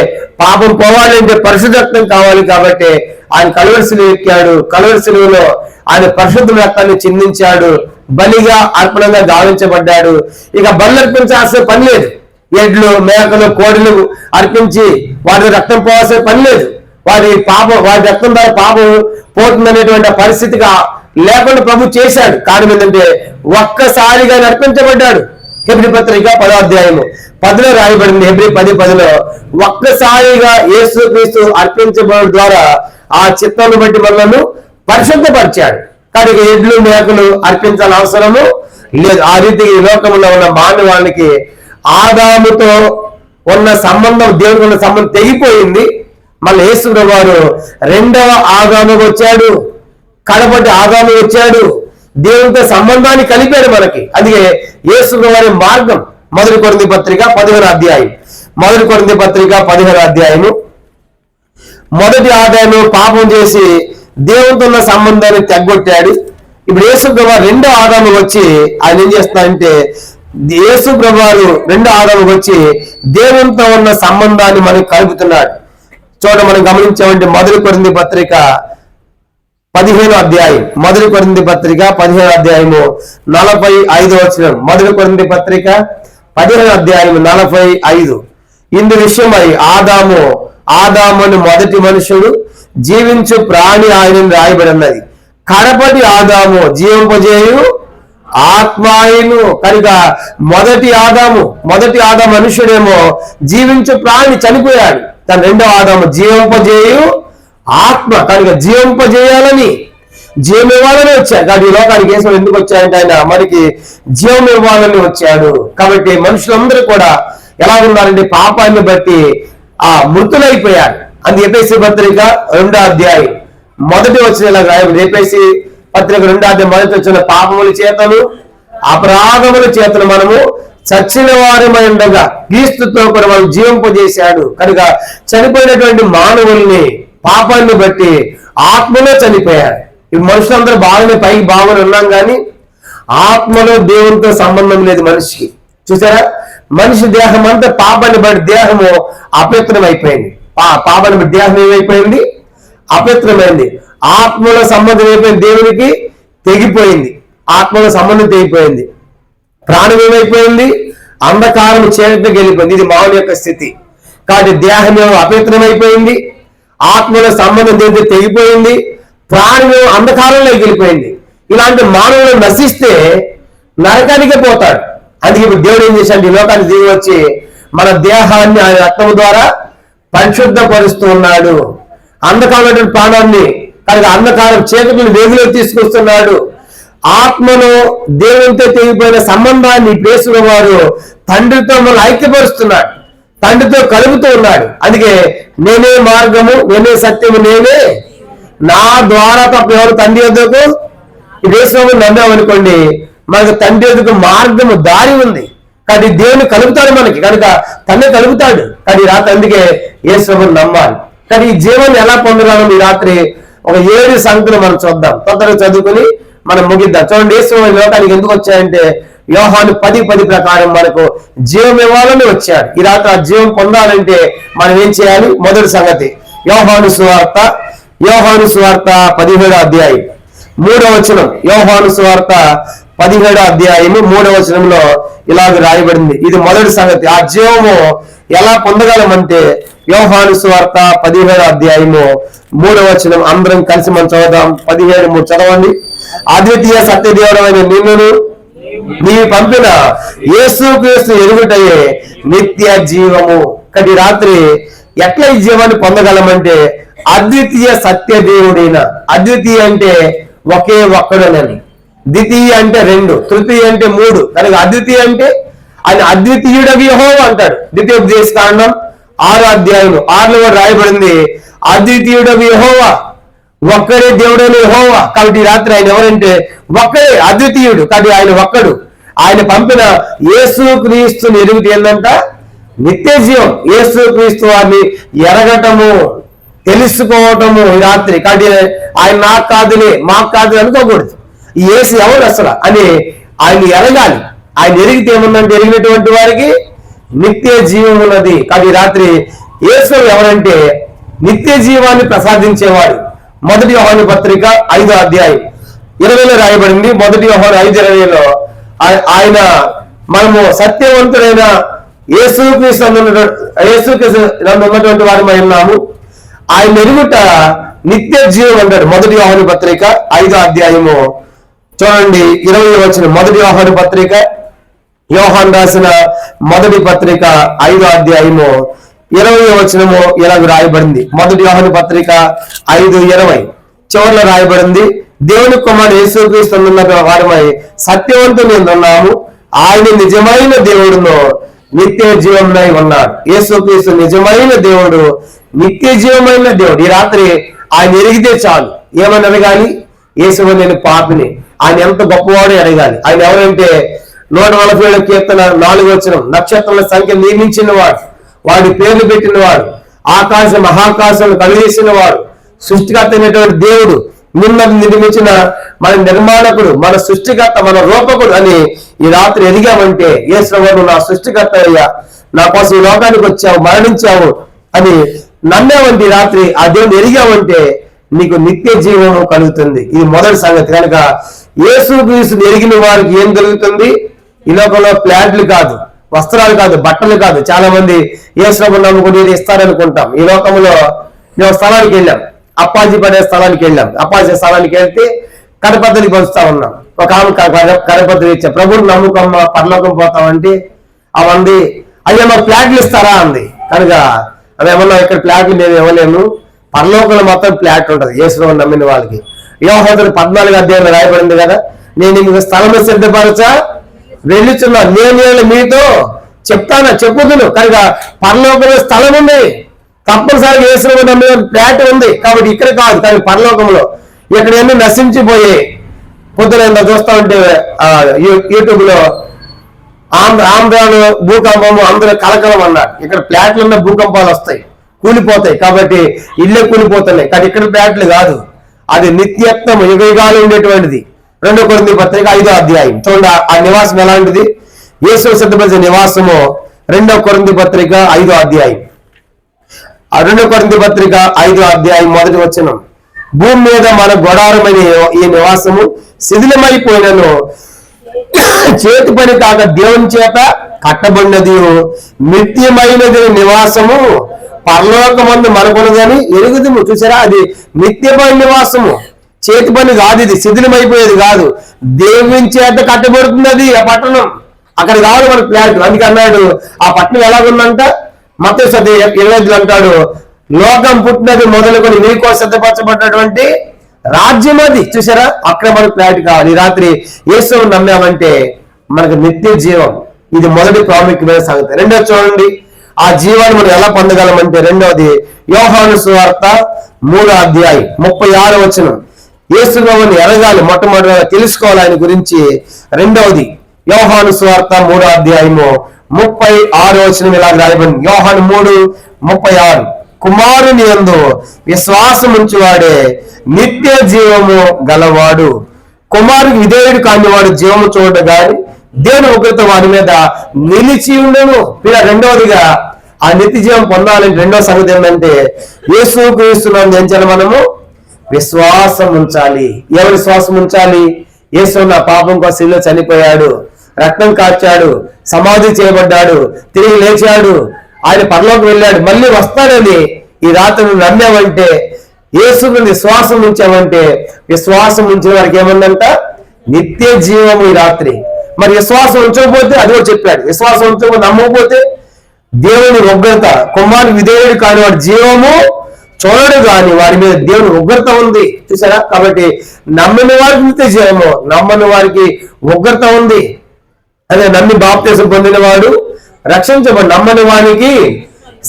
పాపం పోవాలంటే పరిశుద్ధ రక్తం కావాలి. కాబట్టి ఆయన కలువరి శిలువ ఎక్కాడు. కలువరి శిలువలో ఆయన పరిశుద్ధ రక్తాన్ని చిందించాడు, బలిగా అర్పణంగా గావించబడ్డాడు. ఇక బలు అర్పించాల్సిన పని లేదు. ఎడ్లు, మేకలు, కోడిలు అర్పించి వాటి రక్తం పోవాల్సిన పని లేదు. వారి రక్తం ద్వారా పాపం పోతుందనేటువంటి పరిస్థితిగా లేకుండా ప్రభు చేశాడు. కారణం ఏంటంటే ఒక్కసారిగా నడిపించబడ్డాడు. హెబ్రీ పత్రిక 10వ అధ్యాయము 10లో రాయబడింది. హెబ్రీ 10:10 ఒక్కసారిగా యేసుక్రీస్తు అర్పించబడడం ద్వారా ఆ చిత్తాన్ని బట్టి మనలను పరిశుద్ధపరిచాడు. కానీ ఎడ్లు, మేకలు అర్పించాల్సిన అవసరము లేదు. ఆ రీతికి ఈ లోకంలో ఉన్న మానవానికి ఆదాముతో ఉన్న సంబంధం, దేవుడికి ఉన్న సంబంధం తెగిపోయింది. మళ్ళీ యేసు వారు 2వ ఆదాముకు వచ్చాడు, కడపటి ఆదాము వచ్చాడు, దేవునితో సంబంధాన్ని కలిపాడు మనకి. అందుకే యేసు వారి మార్గం. 1 కొరింథీ పత్రిక 15వ అధ్యాయం 1 కొరింథీ పత్రిక 15వ అధ్యాయము మొదటి ఆదాము పాపం చేసి దేవునితో ఉన్న సంబంధాన్ని తెగ్గొట్టాడు. ఇప్పుడు యేసు ప్రభువారు 2వ ఆదాము వచ్చి ఆయన ఏం చేస్తారంటే, యేసు ప్రభువారు 2వ ఆదాము వచ్చి దేవునితో ఉన్న సంబంధాన్ని మనకు కలుపుతున్నాడు. చూడ మనం గమనించామంటే 1 కొరింథీ పత్రిక 15వ అధ్యాయం 1 కొరింథీ పత్రిక 15వ అధ్యాయము 45వ వచనం. 1 కొరింథీ పత్రిక 15వ అధ్యాయం 45. ఇందు విషయమై ఆదామును మొదటి మనుషుడు, జీవించు ప్రాణి ఆయనని రాయబడి ఉన్నది. కడపటి ఆదాము జీవింపజేయు ఆత్మాయను. కనుక మొదటి ఆదాము మనుషుడేమో జీవించు ప్రాణి చనిపోయాడు. తన 2వ ఆదాము జీవింపజేయు ఆత్మ. కనుక జీవింపజేయాలని, జీవం ఇవ్వాలని వచ్చాడు. కాబట్టి ఈ లోకానికి యేసు ఎందుకు వచ్చాడంటే ఆయన మనకి జీవం ఇవ్వాలని వచ్చాడు. కాబట్టి మనుషులందరూ కూడా ఎలా ఉన్నారంటే పాపాన్ని బట్టి మృతులైపోయారు. అది ఎఫెసీ పత్రిక 2వ అధ్యాయం 1వ వచనం ఇలా రాయబడింది. ఎఫెసీ పత్రిక 2వ అధ్యాయం 1వ వచనం, పాపముల చేతను అపరాధముల చేతను మనము చచ్చిన వారమై ఉండగా క్రీస్తుతో కూడా మనం జీవింపజేశాడు. కనుక చనిపోయినటువంటి మానవుల్ని పాపాన్ని బట్టి ఆత్మలో చనిపోయారు. ఈ మనుషులందరూ పైకి బాగానే ఉన్నాం, కానీ ఆత్మలో దేవునితో సంబంధం లేదు మనిషికి. చూసారా, మనిషి దేహం అంతా పాపాన్ని బట్టి దేహము అపవిత్రం అయిపోయింది. పాపాన్ని బట్టి దేహం ఏమైపోయింది? అపవిత్రమైంది. ఆత్మలో సంబంధం అయిపోయింది, దేవునికి తెగిపోయింది. ఆత్మలో సంబంధం తెగిపోయింది. ప్రాణం ఏమైపోయింది? అంధకారం చీకటికి వెళ్ళిపోయింది. ఇది మానవుని యొక్క స్థితి. కాబట్టి దేహం అపవిత్రమైపోయింది, ఆత్మలో సంబంధం దేవుడితో తెగిపోయింది, ప్రాణం అంధకారంలోకి వెళ్ళిపోయింది. ఇలాంటి మానవులు నశిస్తే నరకానికే పోతాడు. అందుకే ఇప్పుడు దేవుడు ఏం చేశాడు? ఈ లోకానికి దిగి వచ్చి మన దేహాన్ని ఆయన రక్తం ద్వారా పరిశుద్ధపరుస్తూ ఉన్నాడు. అంధకారమైన ప్రాణాన్ని, కనుక అంధకారం చీకటిని వెలుగులోకి తీసుకొస్తున్నాడు. ఆత్మను దేవునితో తెగిపోయిన సంబంధాన్ని యేసు వారు తండ్రితో మనల్ని ఐక్యపరుస్తున్నాడు, తండ్రితో కలుపుతూ ఉన్నాడు. అందుకే నేనే మార్గము, నేనే సత్యము, నేనే, నా ద్వారా తప్ప ఎవరు తండ్రి వద్దకు, యేసు నమ్మామనుకోండి మనకు తండ్రి వద్దకు మార్గము, దారి ఉంది. కానీ దేవుని కలుపుతాడు మనకి, కనుక తండ్రి కలుపుతాడు. కానీ రాత్రి అందుకే యేసు నమ్మాలి. కానీ ఈ జీవాన్ని ఎలా పొందగలం? ఈ రాత్రి ఒక 7 సంగతులు మనం చూద్దాం, తొందరగా చదువుకుని మనం ముగిద్దాం. చూడండి, యేసు లోకానికి ఎందుకు వచ్చాయంటే యోహాను 10:10 ప్రకారం మనకు జీవం ఇవ్వాలని వచ్చాడు. ఈ రాత్రి ఆ జీవం పొందాలంటే మనం ఏం చేయాలి? మొదటి సంగతి యోహాను సువార్త 17వ అధ్యాయం 3వ వచనం. యోహాను సువార్త 17వ అధ్యాయము 3వ వచనంలో ఇలాగ రాయబడింది. ఇది మొదటి సంగతి. ఆ జీవము ఎలా పొందగలమంటే యోహాను సువార్త 17వ అధ్యాయము 3వ వచనం అందరం కలిసి మనం చదువుదాం. 17:3 చదవండి. అద్వితీయ సత్యదేవుడైన నిన్నును నీవు పంపిన యేసుక్రీస్తు ఎరుగుటయే నిత్య జీవము. కానీ రాత్రి ఎట్లా ఈ జీవాన్ని పొందగలమంటే అద్వితీయ సత్యదేవుడైన, అద్వితీయ అంటే ఒకే ఒక్కడునని, ద్వితీయ అంటే 2, తృతీయ అంటే 3, కనుక అద్వితీయ అంటే ఆయన అద్వితీయుడవి యెహోవా అంటాడు. ద్వితీయోపదేశ కాండం 6వ అధ్యాయం 6లో రాయబడింది అద్వితీయుడవి యెహోవా, ఒక్కడే దేవుడైన యెహోవా. కాబట్టి రాత్రి ఆయన ఎవరంటే ఒక్కడే అద్వితీయుడు, కాబట్టి ఆయన ఒక్కడు. ఆయన పంపిన యేసుక్రీస్తుని ఎరుగుటి ఏందంట? నిత్య జీవం. యేసుక్రీస్తు వారిని ఎరగటము, తెలుసుకోవటము ఈ రాత్రి. కాబట్టి ఆయన నాకు కాదులే, మాకు కాదులే అనుకోకూడదు. ఈ యేసు ఎవరు అసలు అని ఆయన ఎరగాలి. ఆయన ఎరిగితే ఏముందంటే ఎరిగినటువంటి వారికి నిత్య జీవం ఉన్నది. కాబట్టి రాత్రి యేసు ఎవరంటే నిత్య జీవాన్ని ప్రసాదించేవాడు. మొదటి యోహాను పత్రిక 5వ అధ్యాయం 20లో రాయబడింది. మొదటి యోహాను 5:20లో ఆయన మనము సత్యవంతుడైన యేసుక్రీస్తు ఉన్నటువంటి వారమై ఉన్నాము, ఆయన ఎరుగుట నిత్య జీవం అంటాడు. మొదటి యోహాను పత్రిక 5వ అధ్యాయము చూడండి 20వ వచనం. మొదటి యోహాను పత్రిక, యోహాను రాసిన మొదటి పత్రిక 5వ అధ్యాయము 20వ వచనము ఇలాగ రాయబడింది. మొదటి యోహాను పత్రిక 5:20 చివరిలో రాయబడింది, దేవుని కుమారుడు యేసుక్రీస్తు ఉన్న వారమై సత్యవంతుని ఉన్నాము, ఆయన నిజమైన దేవుడును నిత్య జీవమునై ఉన్నాడు. యేసుక్రీస్తు నిజమైన దేవుడు, నిత్య జీవమైన దేవుడు. ఈ రాత్రి ఆయన ఎరిగితే చాలు. ఏమని అడగాలి? యేసు నేను పాపిని, ఆయన ఎంత గొప్పవాడు అడగాలి. ఆయన ఎవరంటే 147 కీర్తన 4వ వచనం, నక్షత్రాల సంఖ్య నియమించిన వాడు, వాడి పేర్లు పెట్టిన వాడు, ఆకాశ మహాకాశం కలిగేసిన వాడు, సృష్టికర్త అయినటువంటి దేవుడు, మిమ్మల్ని నిర్మించిన మన నిర్మాణకుడు, మన సృష్టికర్త, మన రూపకుడు అని ఈ రాత్రి ఎదిగామంటే యేసువరు నా సృష్టికర్త అయ్యా, నా కోసం ఈ లోకానికి వచ్చావు, మరణించావు అని నమ్మావంటే ఈ రాత్రి ఆ దేవుని ఎరిగామంటే నీకు నిత్య జీవము కలుగుతుంది. ఇది మొదటి సంగతి. కనుక యేసుక్రీస్తుని ఎరిగిన వారికి ఏం కలుగుతుంది? ఈ లోకంలో ప్లాట్లు కాదు, వస్త్రాలు కాదు, బట్టలు కాదు. చాలా మంది యేసుని నమ్ముకుని ఇస్తారనుకుంటాం. ఈ లోకంలో మేము స్థలానికి వెళ్ళాం, అప్పాజీ పడే స్థలానికి వెళ్ళాం. అప్పాజీ స్థలానికి వెళ్తే కడపత్రికి పంచుతా ఉన్నాం. ఒక ఆమె కడపత్రి ఇచ్చా, ప్రభుని నమ్ముకమ్మ పరలోకం పోతామంటే అవంది, అయ్యా మాకు ప్లాట్లు ఇస్తారా అంది. కనుక అవేమన్నా ఇక్కడ ప్లాట్లు మేము ఇవ్వలేము, పరలోకంలో మొత్తం ప్లాట్ ఉంటుంది యేసుని నమ్మిన వాళ్ళకి. యోహాను 14వ అధ్యాయంలో రాయబడింది కదా, నేను మీకు స్థలము సిద్ధపరచా వెళ్ళుచున్నాను, నేను మీతో చెప్పుదును. కనుక పరలోకంలో స్థలం ఉంది, తప్పనిసరిగా యేసుని నమ్మిన ప్లాట్ ఉంది. కాబట్టి ఇక్కడ కాదు, కానీ పరలోకంలో ఇక్కడ ఎన్ని నశించిపోయి పొద్దున చూస్తా ఉంటే యూట్యూబ్ లో ఆంధ్రాలో భూకంపము అందరూ కలకలం అన్నారు. ఇక్కడ ప్లాట్లు ఉన్న భూకంపాలు వస్తాయి, కూలిపోతాయి. కాబట్టి ఇళ్ళే కూలిపోతున్నాయి. కానీ ఇక్కడ ప్లాట్లు కాదు, అది నిత్యత్వం యుగాలు ఉండేటువంటిది. 2 కొరింథీ పత్రిక 5వ అధ్యాయం చూడండి, ఆ నివాసం ఎలాంటిది? యేసు సిద్ధపరిచిన నివాసము 2 కొరింథీ పత్రిక 5వ అధ్యాయం. ఆ 2 కొరింథీ పత్రిక 5వ అధ్యాయం 1వ వచనం, భూమి మీద మన గొడారమైన ఈ నివాసము శిథిలమైపోయినను చేతి పని కాక దేవుని చేత కట్టబడినది, నిత్యమైనది నివాసము పరలోకమందు మనకున్నదని ఎరుగుదము. చూసారా, అది నిత్యమైన నివాసము, చేతి పని కాదు, ఇది శిథిలమైపోయేది కాదు, దేవుని చేత కట్టబడుతుంది అది ఆ పట్టణం. అక్కడ కావాలి మనకు ప్లాట్. అందుకే అన్నాడు ఆ పట్టణం ఎలాగుందంట, మత్తయి 25 అంటాడు, లోకం పుట్టినది మొదలుకొని నీకో సిద్ధపరచబడినటువంటి రాజ్యం అది. చూసారా, అక్కడ మనకు క్లారిటీ కావాలి. ఈ రాత్రి యేసును నమ్మామంటే మనకు నిత్య జీవం. ఇది మొదటి ప్రాముఖ్యమైన సంగతి. రెండోది చూడండి, ఆ జీవాన్ని మనం ఎలా పొందగలమంటే రెండవది యోహాను సువార్త 3వ అధ్యాయం 36వ వచనం. యేసు ప్రభువుని ఎరగాలి, మొట్టమొదటిగా తెలుసుకోవాలి ఆయన గురించి. రెండవది యోహాను సువార్త 3వ అధ్యాయము 36వ వచనం ఇలాగ రాయబడింది. యోహాను 3:36, కుమారుని యందు విశ్వాసం ఉంచువాడే నిత్య జీవము గలవాడు, కుమారునికి విధేయుడు కానివాడు జీవము చూడడు గాని దేవుని ఉగ్రత వారి మీద నిలిచి ఉండను. రెండవదిగా ఆ నిత్య జీవం పొందాలంటే రెండవ సంగతి ఏంటంటే యేసు క్రీస్తునందు ఏం చేయాలి, మనము విశ్వాసం ఉంచాలి. ఎవరి విశ్వాసం ఉంచాలి? యేసు నా పాపం కోసం శిలువలో చనిపోయాడు, రక్తం కార్చాడు, సమాధి చేయబడ్డాడు, తిరిగి లేచాడు, ఆయన పరలోకి వెళ్ళాడు, మళ్ళీ వస్తాడని ఈ రాత్రి నువ్వు నమ్మావంటే, యేసుకు విశ్వాసం ఉంచావంటే, విశ్వాసం ఉంచిన వారికి ఏముందంట? నిత్య జీవము ఈ రాత్రి. మరి విశ్వాసం ఉంచకపోతే అది కూడా చెప్పాడు, విశ్వాసం ఉంచకపోతే నమ్మకపోతే దేవుని ఉగ్రత, కుమారుని విధేయుడు కాని వాడి జీవము చూడడు కాని వారి మీద దేవుని ఉగ్రత ఉంది. చూసారా? కాబట్టి నమ్మని వారికి నిత్య జీవము, నమ్మని వారికి ఉగ్రత ఉంది. అదే నమ్మి బాప్తిసం పొందిన వాడు రక్షించబడు, నమ్మని వారికి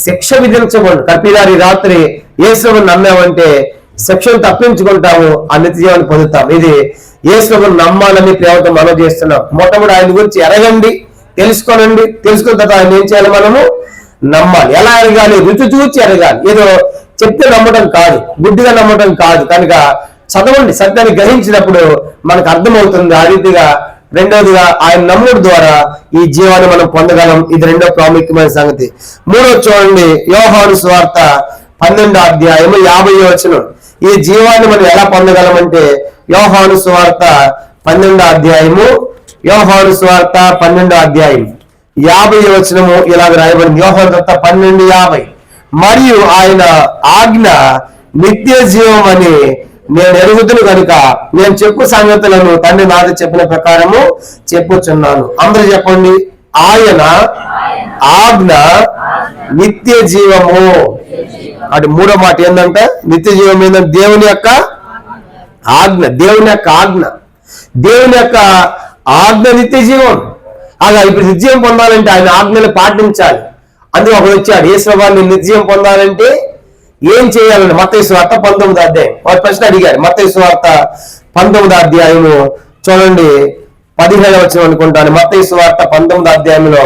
శిక్ష విధించబడు. కపిలారి రాత్రి యేసును నమ్మామంటే శిక్షను తప్పించుకుంటాము, ఆ నిత్య జీవాన్ని పొందుతాం. ఇది యేసును నమ్మాలని ప్రేమతో మనం చేస్తున్నాం. మొట్టమొదటి ఆయన గురించి ఎరగండి, తెలుసుకోనండి. తెలుసుకున్న తర్వాత ఆయన ఏం చేయాలి? మనము నమ్మాలి. ఎలా ఎరగాలి? రుచి చూచి ఎరగాలి. ఏదో చెప్తే నమ్మటం కాదు, గుడ్డిగా నమ్మటం కాదు. కనుక చదవండి, సత్యాన్ని గ్రహించినప్పుడు మనకు అర్థమవుతుంది. ఆ రీతిగా రెండవదిగా ఆయన నమ్ముడు ద్వారా ఈ జీవాన్ని మనం పొందగలం. ఇది రెండో ప్రాముఖ్యమైన సంగతి. మూడోది చూడండి, యోహాను సువార్త 12వ అధ్యాయము 50వ వచనం. ఈ జీవాన్ని మనం ఎలా పొందగలమంటే యోహాను సువార్త 12వ అధ్యాయము, యోహాను సువార్త 12వ అధ్యాయం 50వ వచనము ఇలాగ రాయబడింది. యోహాను సువార్త 12:50, మరియు ఆయన ఆజ్ఞ నిత్య జీవం అని నేను ఎరుగుదును కనుక నేను చెప్పు సంగతులను తండ్రి నాతో చెప్పిన ప్రకారము చెప్పుచున్నాను. అందరూ చెప్పండి, ఆయన ఆజ్ఞ నిత్య జీవము. అటు మూడో మాట ఏంటంటే నిత్య జీవం ఏంటంటే దేవుని యొక్క ఆజ్ఞ. దేవుని యొక్క ఆజ్ఞ, దేవుని యొక్క ఆజ్ఞ నిత్య జీవం. అలా ఇప్పుడు నిత్యం పొందాలంటే ఆయన ఆజ్ఞలు పాటించాలి. అందులో ఒకడు వచ్చాడు, యేసువారిని నిత్యం పొందాలంటే ఏం చేయాలని మత్తయి సువార్త 19వ అధ్యాయం వారి ప్రశ్న అడిగారు. మత్తయి సువార్త 19వ అధ్యాయము చూడండి 17వ వచనం అనుకుంటాను. మత్తయి సువార్త 19వ అధ్యాయంలో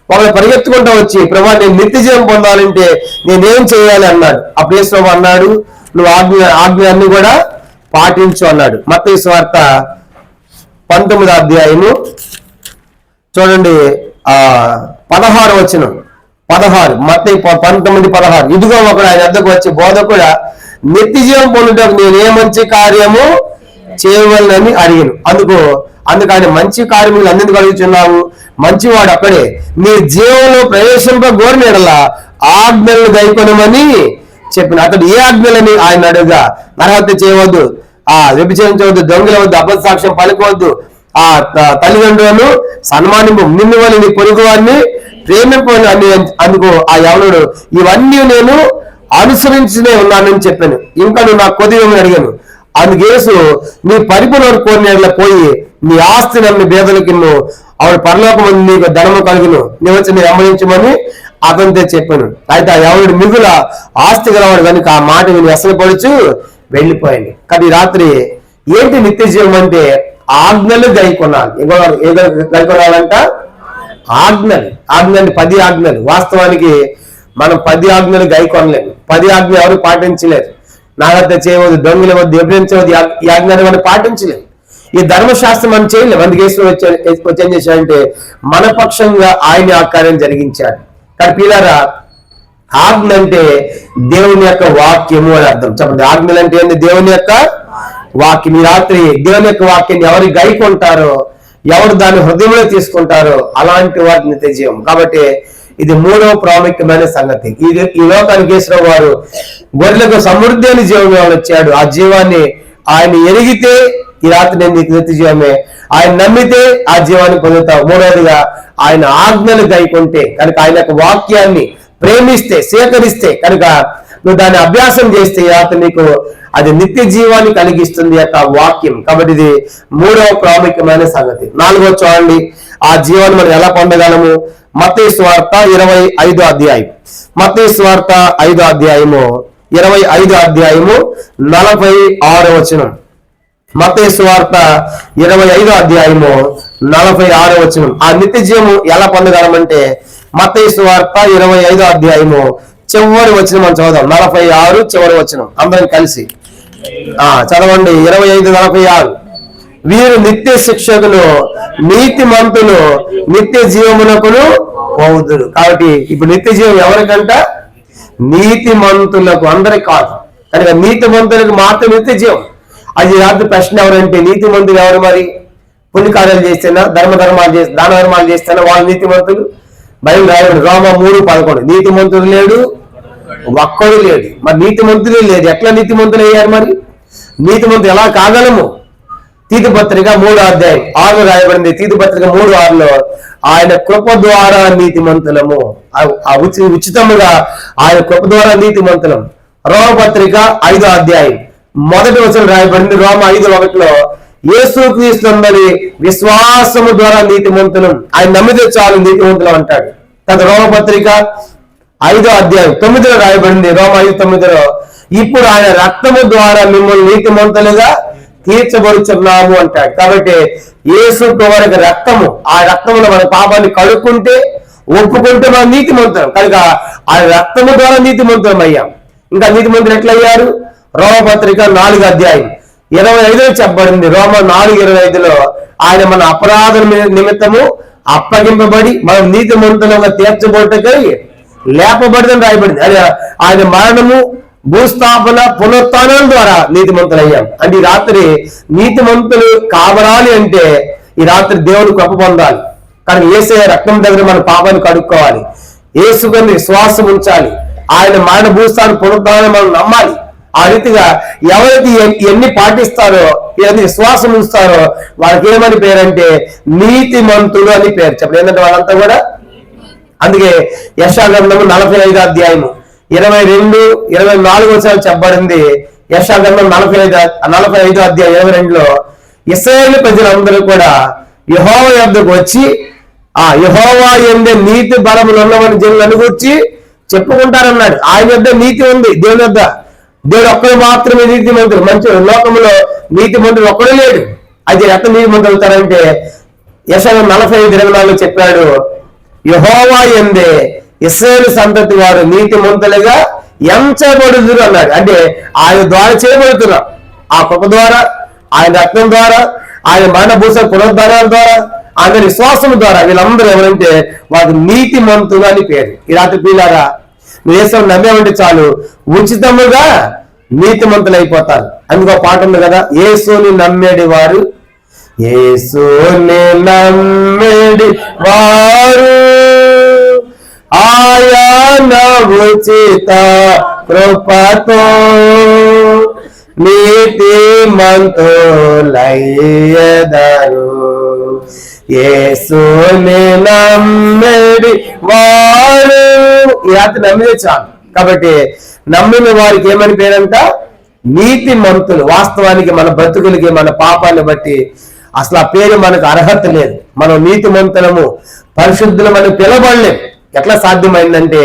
ఒకరు పరిగెత్తుకుంటూ వచ్చి, ప్రభా నేను నిత్య జీవం పొందాలంటే నేనేం చేయాలి అన్నాడు. అప్పుడు యేసు అన్నాడు, నువ్వు ఆజ్ఞ అన్ని కూడా పాటించు అన్నాడు. మత్తయి సువార్త 19వ అధ్యాయము చూడండి 16వ వచనం. 16 మత్తయి 19:16. ఇదిగో ఒకడు ఆయన వద్దకు వచ్చి, బోధకుడా నిత్య జీవం పొందుటకు నేను ఏ మంచి కార్యము చేయవలనని అడిగాను. అందుకు ఆయన మంచి కార్యములు అన్నింటికి అడుగుతున్నావు, మంచివాడు అక్కడే మీ జీవంలో ప్రవేశింపగోరిన యెడల ఆజ్ఞలను గైకొనమని చెప్పిన. అతడు ఏ ఆజ్ఞలని ఆయన అడుగుగా, నరహత్య చేయవద్దు, వ్యభిచరించవద్దు, దొంగలవద్దు, అబద్ధ సాక్ష్యం పలుకోవద్దు, తల్లిదండ్రులను సన్మానింపు, నిన్ను వల్ల నీ పొరుగు వారిని ప్రేమింపు అని. అందుకు ఆ యవనుడు, ఇవన్నీ నేను అనుసరించునే ఉన్నానని చెప్పాను, ఇంకా నువ్వు నాకు కొద్దిగా అడిగాను. అందుకు యేసు, నీ పరిపూర్ణ కోరిన పోయి నీ ఆస్తి నమ్మి బేదలకి ఆవిడ పరలోకం నీకు ధనము కలుగును, నువ్వు వచ్చి నేను వెంబడించమని అతనితో చెప్పాను. అయితే ఆ యవనుడు మిగుల ఆస్తి గలవాడు కనుక ఆ మాట విని అసలుపడుచు వెళ్ళిపోయాడు. కానీ రాత్రి ఏంటి నిత్య జీవం అంటే ఆజ్ఞలు గైకొనాలి. గైకొనాలంట ఆజ్ఞలు 10 ఆజ్ఞలు. వాస్తవానికి మనం 10 ఆజ్ఞలు గైకొనలేము. 10 ఆజ్ఞలు ఎవరు పాటించలేరు. నాగత్య చేయవద్దు, దొంగలు వద్దు, వ్యభిచరించవద్దు, ఈ ఆజ్ఞలు మనం పాటించలేము. ఈ ధర్మశాస్త్రం మనం చేయలేము. అందుకే వచ్చి ఏం చేశాడంటే మన పక్షంగా ఆయన ఆ కార్యం జరిగించాడు. కానీ పిల్లరా, ఆజ్ఞ అంటే దేవుని యొక్క వాక్యము అని అర్థం. చెప్పండి, ఆజ్ఞలు అంటే ఏంటి? దేవుని యొక్క వాక్యం. ఈ రాత్రి దేవుని యొక్క వాక్యాన్ని ఎవరు గైకొంటారో, ఎవరు దాన్ని హృదయంలో తీసుకుంటారో అలాంటి వారి నిత్య జీవం. కాబట్టి ఇది మూడవ ప్రాముఖ్యమైన సంగతి. ఈ లోకానికి యేసు వారు గొర్రెలకు సమృద్ధి అని జీవం వచ్చాడు. ఆ జీవాన్ని ఆయన ఎరిగితే ఈ రాత్రి నేను నీకు నిత్య జీవమే, ఆయన నమ్మితే ఆ జీవాన్ని పొందుతావు. మూడవదిగా ఆయన ఆజ్ఞలు గైకొంటే, కనుక ఆయన యొక్క వాక్యాన్ని ప్రేమిస్తే, సేకరిస్తే, కనుక నువ్వు దాన్ని అభ్యాసం చేస్తే ఈ రాత్రి నీకు అది నిత్య జీవాన్ని కలిగిస్తుంది యొక్క వాక్యం. కాబట్టి ఇది మూడవ ప్రాముఖ్యమైన సంగతి. 4వ చూడండి, ఆ జీవాన్ని మనం ఎలా పొందగలము. మత్తయి సువార్త 25వ అధ్యాయం, మత్తయి సువార్త 5వ అధ్యాయము 25వ అధ్యాయము 46వ వచనం. మత్తయి సువార్త 25వ అధ్యాయము 46వ వచనం. ఆ నిత్య జీవము ఎలా పొందగలమంటే మత్తయి సువార్త 25వ అధ్యాయము చివరి వచనం మనం చదువుదాం. 46 చివరి వచనం అందరం కలిసి చదవండి. 25:46. వీరు నిత్య శిక్షకులు, నీతిమంతులు, నిత్య జీవమునకును పోవుదురు. కాబట్టి ఇప్పుడు నిత్య జీవం ఎవరికంట? నీతిమంతులకు, అందరికి కాదు. కనుక నీతిమంతులకు మాత్రం నిత్య జీవం. అది రాత్రి ప్రశ్న ఎవరంటే నీతిమంతులు ఎవరు? మరి పుణ్యకార్యాలు చేస్తేనా, దాన ధర్మాలు చేస్తేనా వాళ్ళు నీతిమంతులు? బైబిల్ రాయబడి రోమ 3:11 నీతిమంతుడు లేడు, ఒక్కడు లేడు. మరి నీతిమంతులే లేదు, ఎట్లా నీతిమంతులు అయ్యారు? మరి నీతిమంతులు ఎలా కాగలము? తీతు పత్రిక 3వ అధ్యాయం 6 రాయబడింది. తీతు పత్రిక 3:6 ఆయన కృప ద్వారా నీతిమంతులము, ఉచితముగా ఆయన కృప ద్వారా నీతిమంతులం. రోమ పత్రిక 5వ అధ్యాయం 1వ వచనం రాయబడింది. రోమ 5:1 యేసుక్రీస్తునందలి విశ్వాసము ద్వారా నీతిమంతులం, ఆయన నమ్మితే చాలు నీతిమంతులం అంటాడు. తన రోమ పత్రిక 5వ అధ్యాయం 9లో రాయబడింది. రోమ 5:9 ఇప్పుడు ఆయన రక్తము ద్వారా మిమ్మల్ని నీతిమంతులుగా తీర్చబడుచున్నాము అంటాడు. కాబట్టి యేసు వారికి రక్తము, ఆ రక్తములో మన పాపాన్ని కడుక్కుంటే, ఒప్పుకుంటే మనం నీతిమంతులం. కనుక ఆ రక్తము ద్వారా నీతిమంతులం అయ్యాం. ఇంకా నీతిమంతులు ఎట్లయ్యారు? రోమపత్రిక 4వ అధ్యాయం 25లో చెప్పబడింది. రోమ 4:25 ఆయన మన అపరాధ నిమిత్తము అప్పగింపబడి మనం నీతిమంతులుగా తీర్చబడుటకై లేపబడిందని రాయబడింది. అది ఆయన మరణము, భూస్థాపన, పునరుత్థానం ద్వారా నీతిమంతులయ్యాం. అంటే ఈ రాత్రి నీతిమంతులు కావరాలి అంటే ఈ రాత్రి దేవుని కృప పొందాలి. కానీ యేసయ్య రక్తం దగ్గర మన పాపాన్ని కడుక్కోవాలి, యేసుని విశ్వాసం ఉంచాలి, ఆయన మరణ, భూస్థానం, పునరుత్థానం మనం నమ్మాలి. ఆ రీతిగా ఎవరైతే ఎన్ని పాటిస్తారో, ఏదైతే విశ్వాసం ఉంచుతారో వాళ్ళకి ఏమని పేరంటే నీతిమంతులు అని పేరు. చెప్పండి ఏంటంటే వాళ్ళంతా కూడా. అందుకే యెషయా గ్రంథము 45వ అధ్యాయము 22, 24 వచనాలు చెప్పబడింది. యెషయా గ్రంథం 45వ అధ్యాయం 22లో ఇశ్రాయేలు ప్రజలందరూ కూడా యెహోవా యొద్దకు వచ్చి ఆ యెహోవా యందే నీతి బలములు ఉన్నవని జనులను గురించి చెప్పుకుంటారన్నాడు. ఆయన యొద్ద నీతి ఉంది, దేవుని యొద్ద. దేవుడు ఒక్కడు మాత్రమే నీతిమంతుడు. మంచి లోకంలో నీతిమంతుడు ఒక్కడు లేడు. అయితే ఎంత నీతిమంతులు అవుతారంటే యెషయా 45:24 చెప్పాడు, యెహోవా యందే ఇశ్రాయేలు సంతతి వారు నీతిమంతులుగా ఎంచబడుదురు అన్నాడు. అంటే ఆయన ద్వారా చేయబడుతున్నాం. ఆ కృప ద్వారా, ఆయన రక్తం ద్వారా, ఆయన మరణ, భూస, పునరుద్ధానాల ద్వారా, ఆయన విశ్వాసం ద్వారా వీళ్ళందరూ ఎవరంటే వారికి నీతిమంతులు అని పేరు. ఈ రాత్రి పిల్లారా, నువ్వు యేసుని నమ్మేవంటే చాలు ఉచితముగా నీతిమంతులు అయిపోతారు. అందుకో పాట ఉంది కదా, యేసుని నమ్మేడి వారు, యేసుని నమ్మేడి వారు ఆయన ఉచిత కృపతో నీతిమంతులయ్యెదరు. యేసుని నమ్మేడి వారు ఈ రాత్రి నమ్మితే చాలు. కాబట్టి నమ్మిన వారికి ఏమని పేరంట? నీతిమంతులు. వాస్తవానికి మన బ్రతుకులకి, మన పాపాన్ని బట్టి అసలు ఆ పేరు మనకు అర్హత లేదు. మనం నీతిమంతులము, పరిశుద్ధులమని పిలవబడలేం. ఎట్లా సాధ్యమైందంటే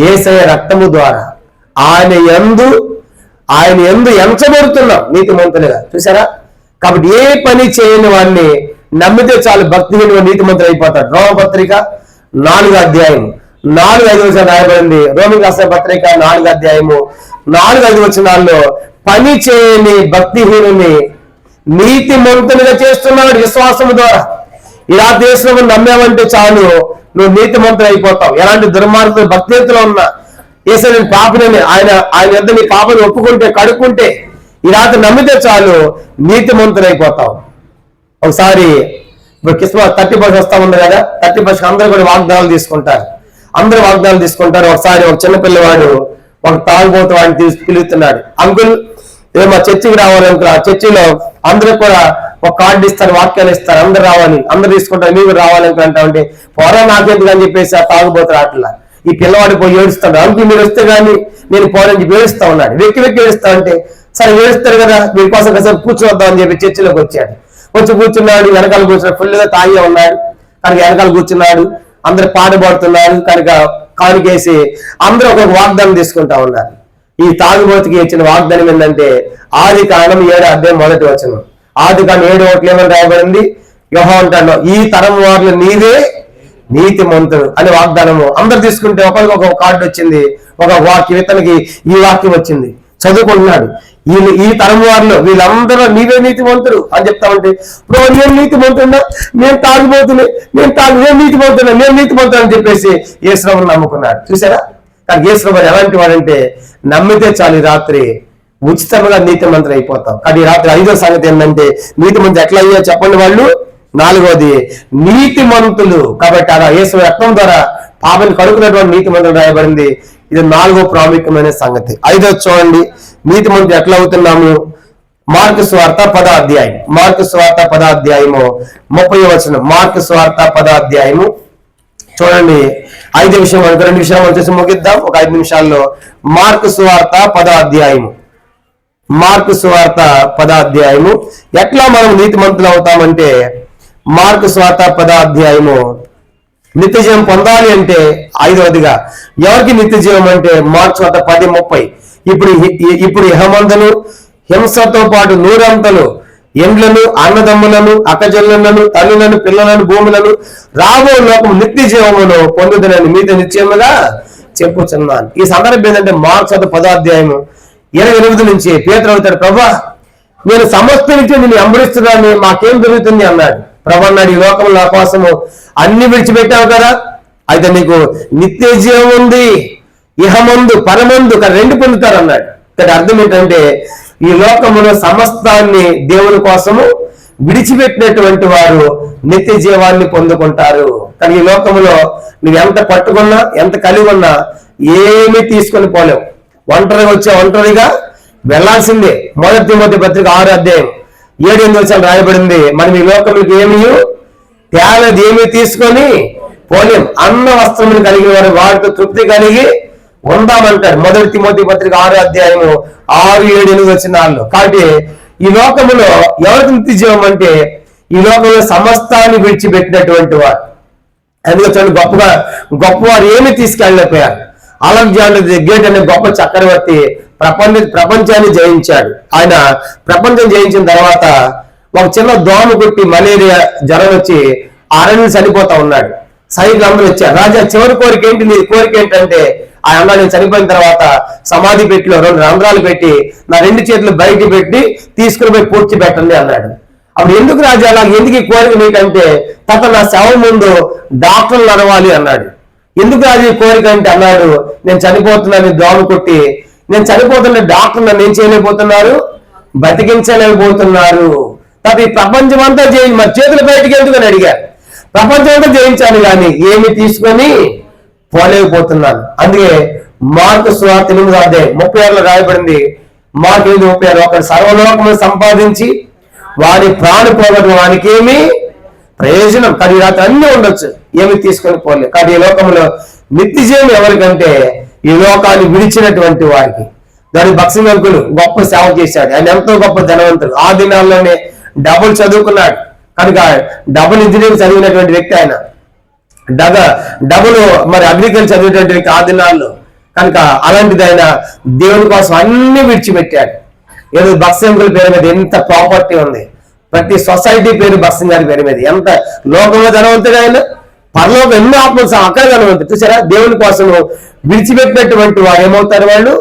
యేసయ్య రక్తము ద్వారా ఆయన యందు ఎంచబడుతున్నాం నీతిమంతులుగా. చూసారా? కాబట్టి ఏ పని చేయని వాడిని నమ్మితే చాలు భక్తిహీనుడు నీతిమంతులు అయిపోతాడు. రోమపత్రిక 4వ అధ్యాయం 4-5 వచనాలు రాయబడింది. రోమికి రాసిన పత్రిక 4వ అధ్యాయము 4-5 వచనాల్లో పని చేయని భక్తిహీనుని నీతిమంతులుగా చేస్తున్నాడు విశ్వాసము ద్వారా. ఇలా దేశంలో నమ్మావంటే చాలు నువ్వు నీతిమంతులు అయిపోతావు. ఎలాంటి దుర్మార్గులు భక్తిలో ఉన్నా యేసు నేను పాపనని ఆయన యొద్ద నీ పాపని ఒప్పుకుంటే, కడుక్కుంటే, ఈ రాత్రి నమ్మితే చాలు నీతిమంతులు అయిపోతావు. ఒకసారి ఇప్పుడు క్రిస్మస్ 31 వస్తా ఉంది కదా, 31 అందరూ కూడా వాగ్దానాలు తీసుకుంటారు. ఒకసారి ఒక చిన్న పిల్లవాడు ఒక తాగుబోతు వాడిని పిలుస్తున్నాడు. అంకుల్ మా చర్చికి రావాలనుకున్నా, చర్చిలో అందరూ కూడా ఒక కార్డు ఇస్తారు, వాక్యాలు ఇస్తారు, అందరు రావాలి, అందరు తీసుకుంటారు, మీరు రావాలనుకుంటా ఉంటే పోరా నాకెందుకు అని చెప్పేసి ఆ తాగుబోతున్నారు. అట్లా ఈ పిల్లవాడు పోయి ఏడుస్తాడు. అంకుల్ మీరు వస్తే కానీ నేను పోరని చెప్పి ఏడుస్తా ఉన్నాడు. వెక్కి ఏడుస్తా అంటే సరే ఏడుస్తారు కదా, మీకోసం కాసేపు కూర్చోవద్దాం అని చెప్పి చర్చిలోకి వచ్చాడు. వచ్చి కూర్చున్నాడు, వెనకాల కూర్చున్నాడు, ఫుల్గా తాగి ఉన్నాడు కనుక వెనకాల కూర్చున్నాడు. అందరు పాట పాడుతున్నారు కనుక కానుకేసి అందరూ ఒక వాగ్దానం తీసుకుంటా ఉన్నారు. ఈ తాగుబోతుకి ఇచ్చిన వాగ్దానం ఏంటంటే ఆదికాండం 7:1 ఆదికాండం 7:1 ఏమని రాయబడింది? యెహోవా అంటాడు, ఈ తరం వారిలో నీవే నీతిమంతుడు అనే వాగ్దానము. అందరు తీసుకుంటే ఒకరికి ఒక కార్డు వచ్చింది, ఒక వాక్యం, ఇతనికి ఈ వాక్యం వచ్చింది. చదువుకుంటున్నాడు, ఈ తరం వారిలో వీళ్ళందరూ నీవే నీతిమంతుడు అని చెప్తా ఉంటే, ఇప్పుడు నేను నీతిమంతున్నా, నేను తాగిపోతున్నా, నేను నీతిమంతున్నా అని చెప్పేసి యేసుప్రభుని నమ్ముకున్నాడు. చూసారా? కానీ యేసుప్రభు ఎలాంటి వాడంటే నమ్మితే చాలు రాత్రి ఉచితంగా నీతిమంతులు అయిపోతాం. కానీ రాత్రి 5వ సంగతి ఏంటంటే నీతిమంతులు ఎట్లా అయ్యో చెప్పండి వాళ్ళు. 4వది నీతిమంతులు. కాబట్టి అలా యేసు రక్తం ద్వారా పాపని కడుకున్నటువంటి నీతిమంతులు రాయబడింది. ఇది 4వ ప్రాముఖ్యమైన సంగతి. 5వ చూడండి, నీతిమంతులు ఎట్లా అవుతున్నాము. మార్కు సువార్త 10వ అధ్యాయం, మార్కు సువార్త 10వ అధ్యాయము 30వ వచనం. మార్కు సువార్త 10వ అధ్యాయము చూడండి. 5 విషయం 2 విషయాలు వచ్చేసి ముగిద్దాం ఒక 5 నిమిషాల్లో. మార్కు సువార్త 10వ అధ్యాయము, మార్కు సువార్త 10వ అధ్యాయము. ఎట్లా మనం నీతిమంతులు అవుతామంటే మార్కు సువార్త 10వ అధ్యాయము నిత్య జీవం పొందాలి అంటే 5వదిగా ఎవరికి నిత్య జీవం అంటే మార్కు సువార్త 10:30 ఇప్పుడు ఇహమందును హింసతో పాటు 100 అంతలు ఎండ్లను, అన్నదమ్ములను, అక్కజల్లులను, తల్లులను, పిల్లలను, భూములను, రాబో లోకం నిత్య జీవమును పొందుదనని మీతో నిశ్చయముగా చెప్పుచున్నాను. ఈ సందర్భం ఏంటంటే మార్కు సువార్త 10వ అధ్యాయము 28 నుంచి పేతురు అవుతాడు, ప్రభా నేను సమస్త నుంచి నేను వెంబడిస్తున్నాను, మాకేం జరుగుతుంది అన్నాడు. ప్రభు అన్నాడు, ఈ లోకం నా కోసము అన్ని విడిచిపెట్టావు కదా, అయితే నీకు నిత్య జీవం ఉంది, ఇహమందు పరమందు 2 పొందుతారు అన్నాడు. ఇక్కడ అర్థం ఏంటంటే ఈ లోకములో సమస్తాన్ని దేవుని కోసము విడిచిపెట్టినటువంటి వారు నిత్య జీవాన్ని పొందుకుంటారు. కానీ ఈ లోకములో నువ్వు ఎంత పట్టుకున్నా, ఎంత కలిగి ఉన్నా ఏమీ తీసుకొని పోలేవు. ఒంటరిగా వెళ్లాల్సిందే. 1 తిమోతి పత్రిక 6వ అధ్యాయం 7-8 రాయబడింది, మనం ఈ లోకములకు ఏమీ తేలది, ఏమీ తీసుకొని పోలేం. అన్న వస్త్రములు కలిగిన వారు వాటితో తృప్తి కలిగి ఉందామంటాడు. 1 తిమోతి పత్రిక 6వ అధ్యాయము 6-7-8 కాబట్టి ఈ లోకములో ఎవరికి నిత్య జీవం అంటే ఈ లోకంలో సమస్తాన్ని విడిచిపెట్టినటువంటి వారు. అందుకే గొప్పవారు ఏమి తీసుకెళ్ళలేకపోయారు. అలెగ్జాండర్ ది గ్రేట్ అనే గొప్ప చక్రవర్తి ప్రపంచాన్ని జయించాడు. ఆయన ప్రపంచం జయించిన తర్వాత ఒక చిన్న దోమ కొట్టి మలేరియా జ్వరం వచ్చి అరణ్యం చనిపోతా ఉన్నాడు. సైనికులు అందరూ వచ్చారు, రాజా చివరి కోరిక ఏంటి, నీ కోరిక ఏంటంటే ఆయన అన్నా, నేను చనిపోయిన తర్వాత సమాధి పెట్టిలో 2 రంధ్రాలు పెట్టి నా 2 చేతులు బయట పెట్టి తీసుకుని పోయి పూడ్చి పెట్టండి అన్నాడు. అప్పుడు ఎందుకు రాజా అలా, ఎందుకు ఈ కోరిక నీకంటే తప్ప నా శవం ముందు డాక్టర్లు నడవాలి అన్నాడు. ఎందుకు రాజు ఈ కోరిక అంటే అన్నాడు, నేను చనిపోతున్నాను దోమ కొట్టి, నేను చనిపోతున్న డాక్టర్ నన్ను ఏం చేయలేకపోతున్నారు, బతికించలేకపోతున్నారు. తప్ప ఈ ప్రపంచం అంతా జయించి మరి చేతులు బయటికి ఎందుకని అడిగారు. ప్రపంచం అంతా జయించాను కానీ ఏమి తీసుకొని పోలేకపోతున్నాను. అందుకే మార్కు సువార్త 8వ అధ్యాయం 36 రాయబడింది. మార్కు 8:36 ఒకటి సర్వలోకము సంపాదించి వారి ప్రాణు పోగొట్టిన వానికి ఏమి ప్రయోజనం. కానీ రాత్రి అన్నీ ఉండొచ్చు, ఏమి తీసుకొని పోలేదు. కానీ ఈ లోకంలో నిత్య జీవం ఎవరికంటే ఈ లోకాన్ని విడిచినటువంటి వారికి. దాని భక్సింగంకులు గొప్ప సేవ చేశాడు. ఆయన ఎంతో గొప్ప ధనవంతుడు. ఆ దినాల్లోనే డబుల్ చదువుకున్నాడు కనుక డబుల్ ఇంజనీరింగ్ చదివినటువంటి వ్యక్తి ఆయన. డబుల్ మరి అగ్రికల్చర్ చదివినటువంటి వ్యక్తి ఆ దినాల్లో. కనుక అలాంటిది ఆయన దేవుని కోసం అన్ని విడిచిపెట్టాడు. ఏదో భక్సింగుల పేరు మీద ఎంత ప్రాపర్టీ ఉంది, ప్రతి సొసైటీ పేరు భక్సింగ్ గారి పేరు మీద. ఎంత లోకంలో ధనవంతుడు ఆయన, పరలోకం ఎన్నో ఆత్మలు అక్కడ ధనవంతుడు. చూసారా, దేవుని కోసం విడిచిపెట్టినటువంటి వారు ఏమవుతారు, వాళ్ళు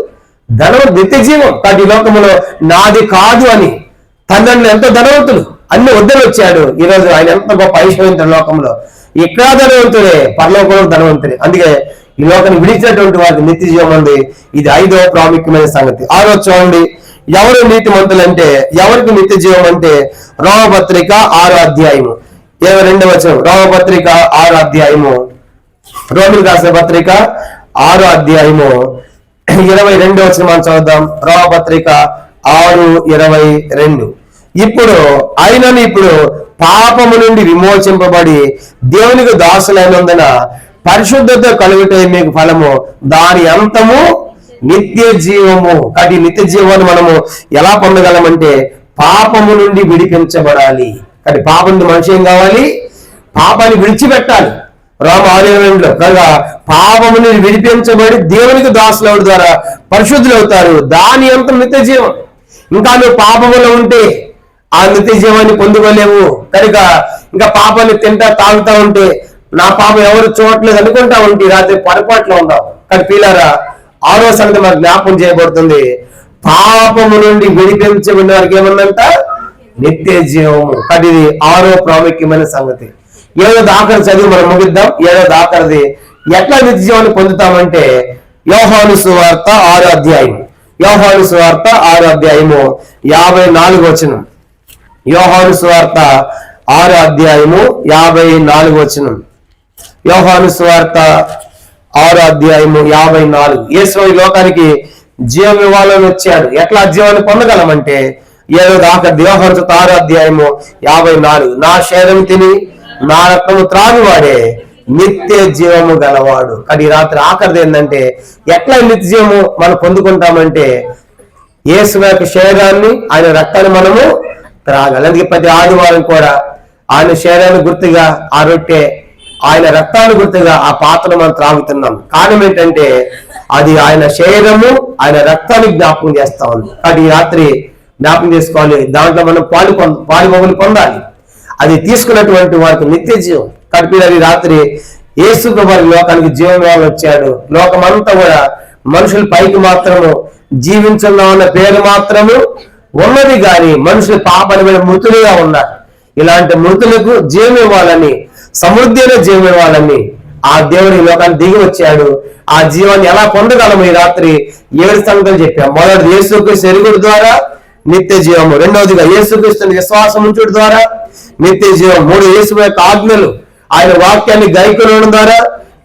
నిత్య జీవం. కాబట్టి ఈ లోకంలో నాది కాదు అని తండ్రిని ఎంతో ధనవంతులు అన్ని వద్దలు వచ్చాడు. ఈరోజు ఆయన ఎంత గొప్ప ఐశ్వర్యంతో లోకంలో. ఇక్కడ ధనవంతుడే, పరలోకంలో ధనవంతుడే. అందుకే ఈ లోకాన్ని విడిచినటువంటి వారికి నిత్య జీవం ఉంది. ఇది 5వ ప్రాముఖ్యమైన సంగతి. 6వ చూడండి, ఎవరు నీతిమంతులు అంటే ఎవరికి నిత్య జీవం అంటే రోమపత్రిక 6వ అధ్యాయము 22వ వచనం. రోమపత్రిక 6వ అధ్యాయము, రోమిలకు రాసిన పత్రిక 6వ అధ్యాయము 22వ వచనం మనం చదువుదాం. రోమపత్రిక 6:22. ఇప్పుడు పాపము నుండి విమోచింపబడి దేవునికి దాసులైనందున పరిశుద్ధత కలుగుటే మీకు ఫలము, దాని అంతము నిత్య జీవము. కాబట్టి నిత్య జీవాన్ని మనము ఎలా పొందగలమంటే పాపము నుండి విడిపించబడాలి. కాబట్టి పాపం నుండి మనిషి ఏం కావాలి? పాపాన్ని విడిచిపెట్టాలి. రోమ 6:2 కనుక పాపము నుండి విడిపించబడి దేవునికి దాసులవుడు ద్వారా పరిశుద్ధులు అవుతారు. దాని అంత నిత్య జీవం. ఇంకా నువ్వు పాపములో ఉంటే ఆ నిత్య జీవాన్ని పొందుకోలేవు. కనుక ఇంకా పాపాన్ని తింటా తాగుతా ఉంటే నా పాపం ఎవరు చూడట్లేదు అనుకుంటా ఉంటే రాత్రి పొరపాట్లో ఉన్నావు. కానీ పిల్లరా 6వ సంగతి మనకు జ్ఞాపకం చేయబడుతుంది. పాపము నుండి విడిపించబడిన వారికి ఏమన్నంట? నిత్య జీవము. కాబట్టి ఇది 6వ ప్రాముఖ్యమైన సంగతి. 7వ ఆఖరి చదివి మనం ముగిద్దాం. 7వ ఆఖరిది ఎట్లా నిత్య జీవాన్ని పొందుతామంటే యోహాను సువార్త 6వ అధ్యాయం. యోహాను సువార్త 6వ అధ్యాయము 54వ వచనం. యోహాను సువార్త 6వ అధ్యాయము 54వ వచనం. యోహాను సువార్త 6వ అధ్యాయము 54. యేసు ఈ లోకానికి జీవం ఇవ్వాలని వచ్చాడు. ఎట్లా జీవాన్ని పొందగలమంటే 7వ ఆఖరి యోహాను 6వ అధ్యాయము 54. నా శరీరం తిని నా రక్తము త్రాగివాడే నిత్య జీవము గలవాడు. అది రాత్రి ఆఖరిది ఏంటంటే ఎట్లా నిత్య జీవము మనం పొందుకుంటామంటే యేసు యొక్క శరీరాన్ని ఆయన రక్తాన్ని మనము త్రాగాలి. అందుకే ప్రతి ఆదివారం కూడా ఆయన శరీరాన్ని గుర్తుగా ఆ రొట్టె, ఆయన రక్తాన్ని గుర్తుగా ఆ పాత్రను మనం త్రాగుతున్నాం. కారణం ఏంటంటే అది ఆయన శరీరము ఆయన రక్తాన్ని జ్ఞాపకం చేస్తా ఉంది. కాబట్టి ఈ రాత్రి జ్ఞాపకం చేసుకోవాలి. దాంట్లో మనం పాలు పొందాలి. అది తీసుకున్నటువంటి వారికి నిత్య జీవం. కాబట్టి ఈ రాత్రి యేసు ప్రభువు లోకానికి జీవం ఇవ్వాలని వచ్చాడు. లోకమంతా కూడా మనుషులు పైకి మాత్రము జీవించున్నామన్న పేరు మాత్రము ఉన్నది కానీ మనుషులు పాపని మీద మృతులుగా ఉన్నారు. ఇలాంటి మృతులకు జీవం ఇవ్వాలని, సమృద్ధి జీవం ఇవ్వాలని ఆ దేవుడి లోకాన్ని దిగి వచ్చాడు. ఆ జీవాన్ని ఎలా పొందగలము ఈ రాత్రి 7 సంగతులు చెప్పాం. మొదటిది యేసుక్రీస్తు ఎరుగుడు ద్వారా నిత్య జీవము. రెండవదిగా యేసుక్రీస్తుని విశ్వాసం ఉంచుడు ద్వారా నిత్య జీవం. 3 యేసు యొక్క ఆజ్ఞలు ఆయన వాక్యాన్ని గైకొనడం ద్వారా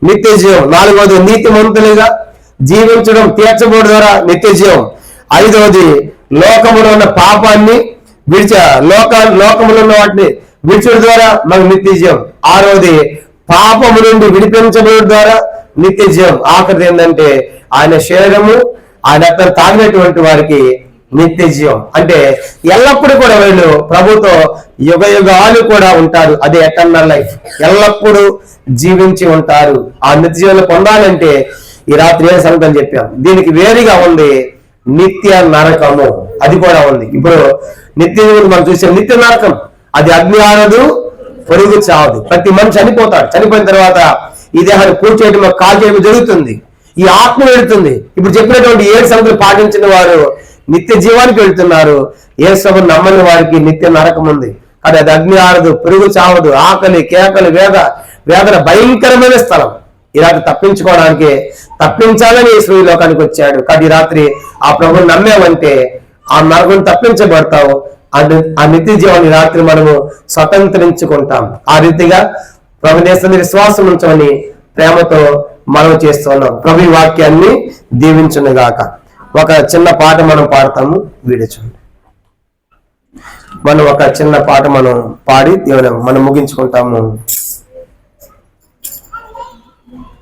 నిత్య జీవం. 4వది నీతిమంతులుగా జీవించడం తీర్చబోడు ద్వారా నిత్య జీవం. 5వది లోకములో ఉన్న పాపాన్ని లోకములో ఉన్న వాటిని విడిచుడు ద్వారా మనకు నిత్య జీవం. 6వది పాపము నుండి విడిపించబడి ద్వారా నిత్య జీవం. ఆఖరిది ఏంటంటే ఆయన శరీరము ఆయన రక్తం తాగినటువంటి వారికి నిత్య జీవం. అంటే ఎల్లప్పుడూ కూడా వీళ్ళు ప్రభుతో యుగ యుగాలు కూడా ఉంటారు. అదే ఎటర్నల్ లైఫ్. ఎల్లప్పుడూ జీవించి ఉంటారు. ఆ నిత్య జీవాన్ని పొందాలంటే ఈ రాత్రి ఏ సంగతి చెప్పాం. దీనికి వేరుగా ఉంది నిత్య నరకము. అది కూడా ఉంది. ఇప్పుడు నిత్య జీవుడు మనం చూసే నిత్య నరకం, అది అగ్ని ఆనదు, పొరుగు చావదు. ప్రతి మనిషి చనిపోతాడు. చనిపోయిన తర్వాత ఈ దేహాన్ని పూర్తి చేయడం, కాల్ చేయడం జరుగుతుంది. ఈ ఆత్మ వెళుతుంది. ఇప్పుడు చెప్పినటువంటి 7 సంగతులు పాటించిన వారు నిత్య జీవానికి వెళ్తున్నారు. యేసును నమ్మని వారికి నిత్య నరకం ఉంది. కానీ అది అగ్ని ఆరదు, పొరుగు చావదు, ఆకలి కేకలు వేదన భయంకరమైన స్థలం. ఈ రాత్రి తప్పించాలని యేసు ఈ లోకానికి వచ్చాడు. కానీ ఈ రాత్రి ఆ ప్రభువుని నమ్మామంటే ఆ నరకం తప్పించబడతావు. ఆ నిత్య జీవాన్ని రాత్రి మనము స్వతంత్రించుకుంటాం. ఆ రీతిగా ప్రభు నేస్తున్న విశ్వాసం ఉంచమని ప్రేమతో మనం చేస్తున్నాం. ప్రభు వాక్యాన్ని దీవించునుగాక. ఒక చిన్న పాట మనం పాడతాము. వీడియో చూడండి. మనం ఒక చిన్న పాట మనం పాడి మనం ముగించుకుంటాము.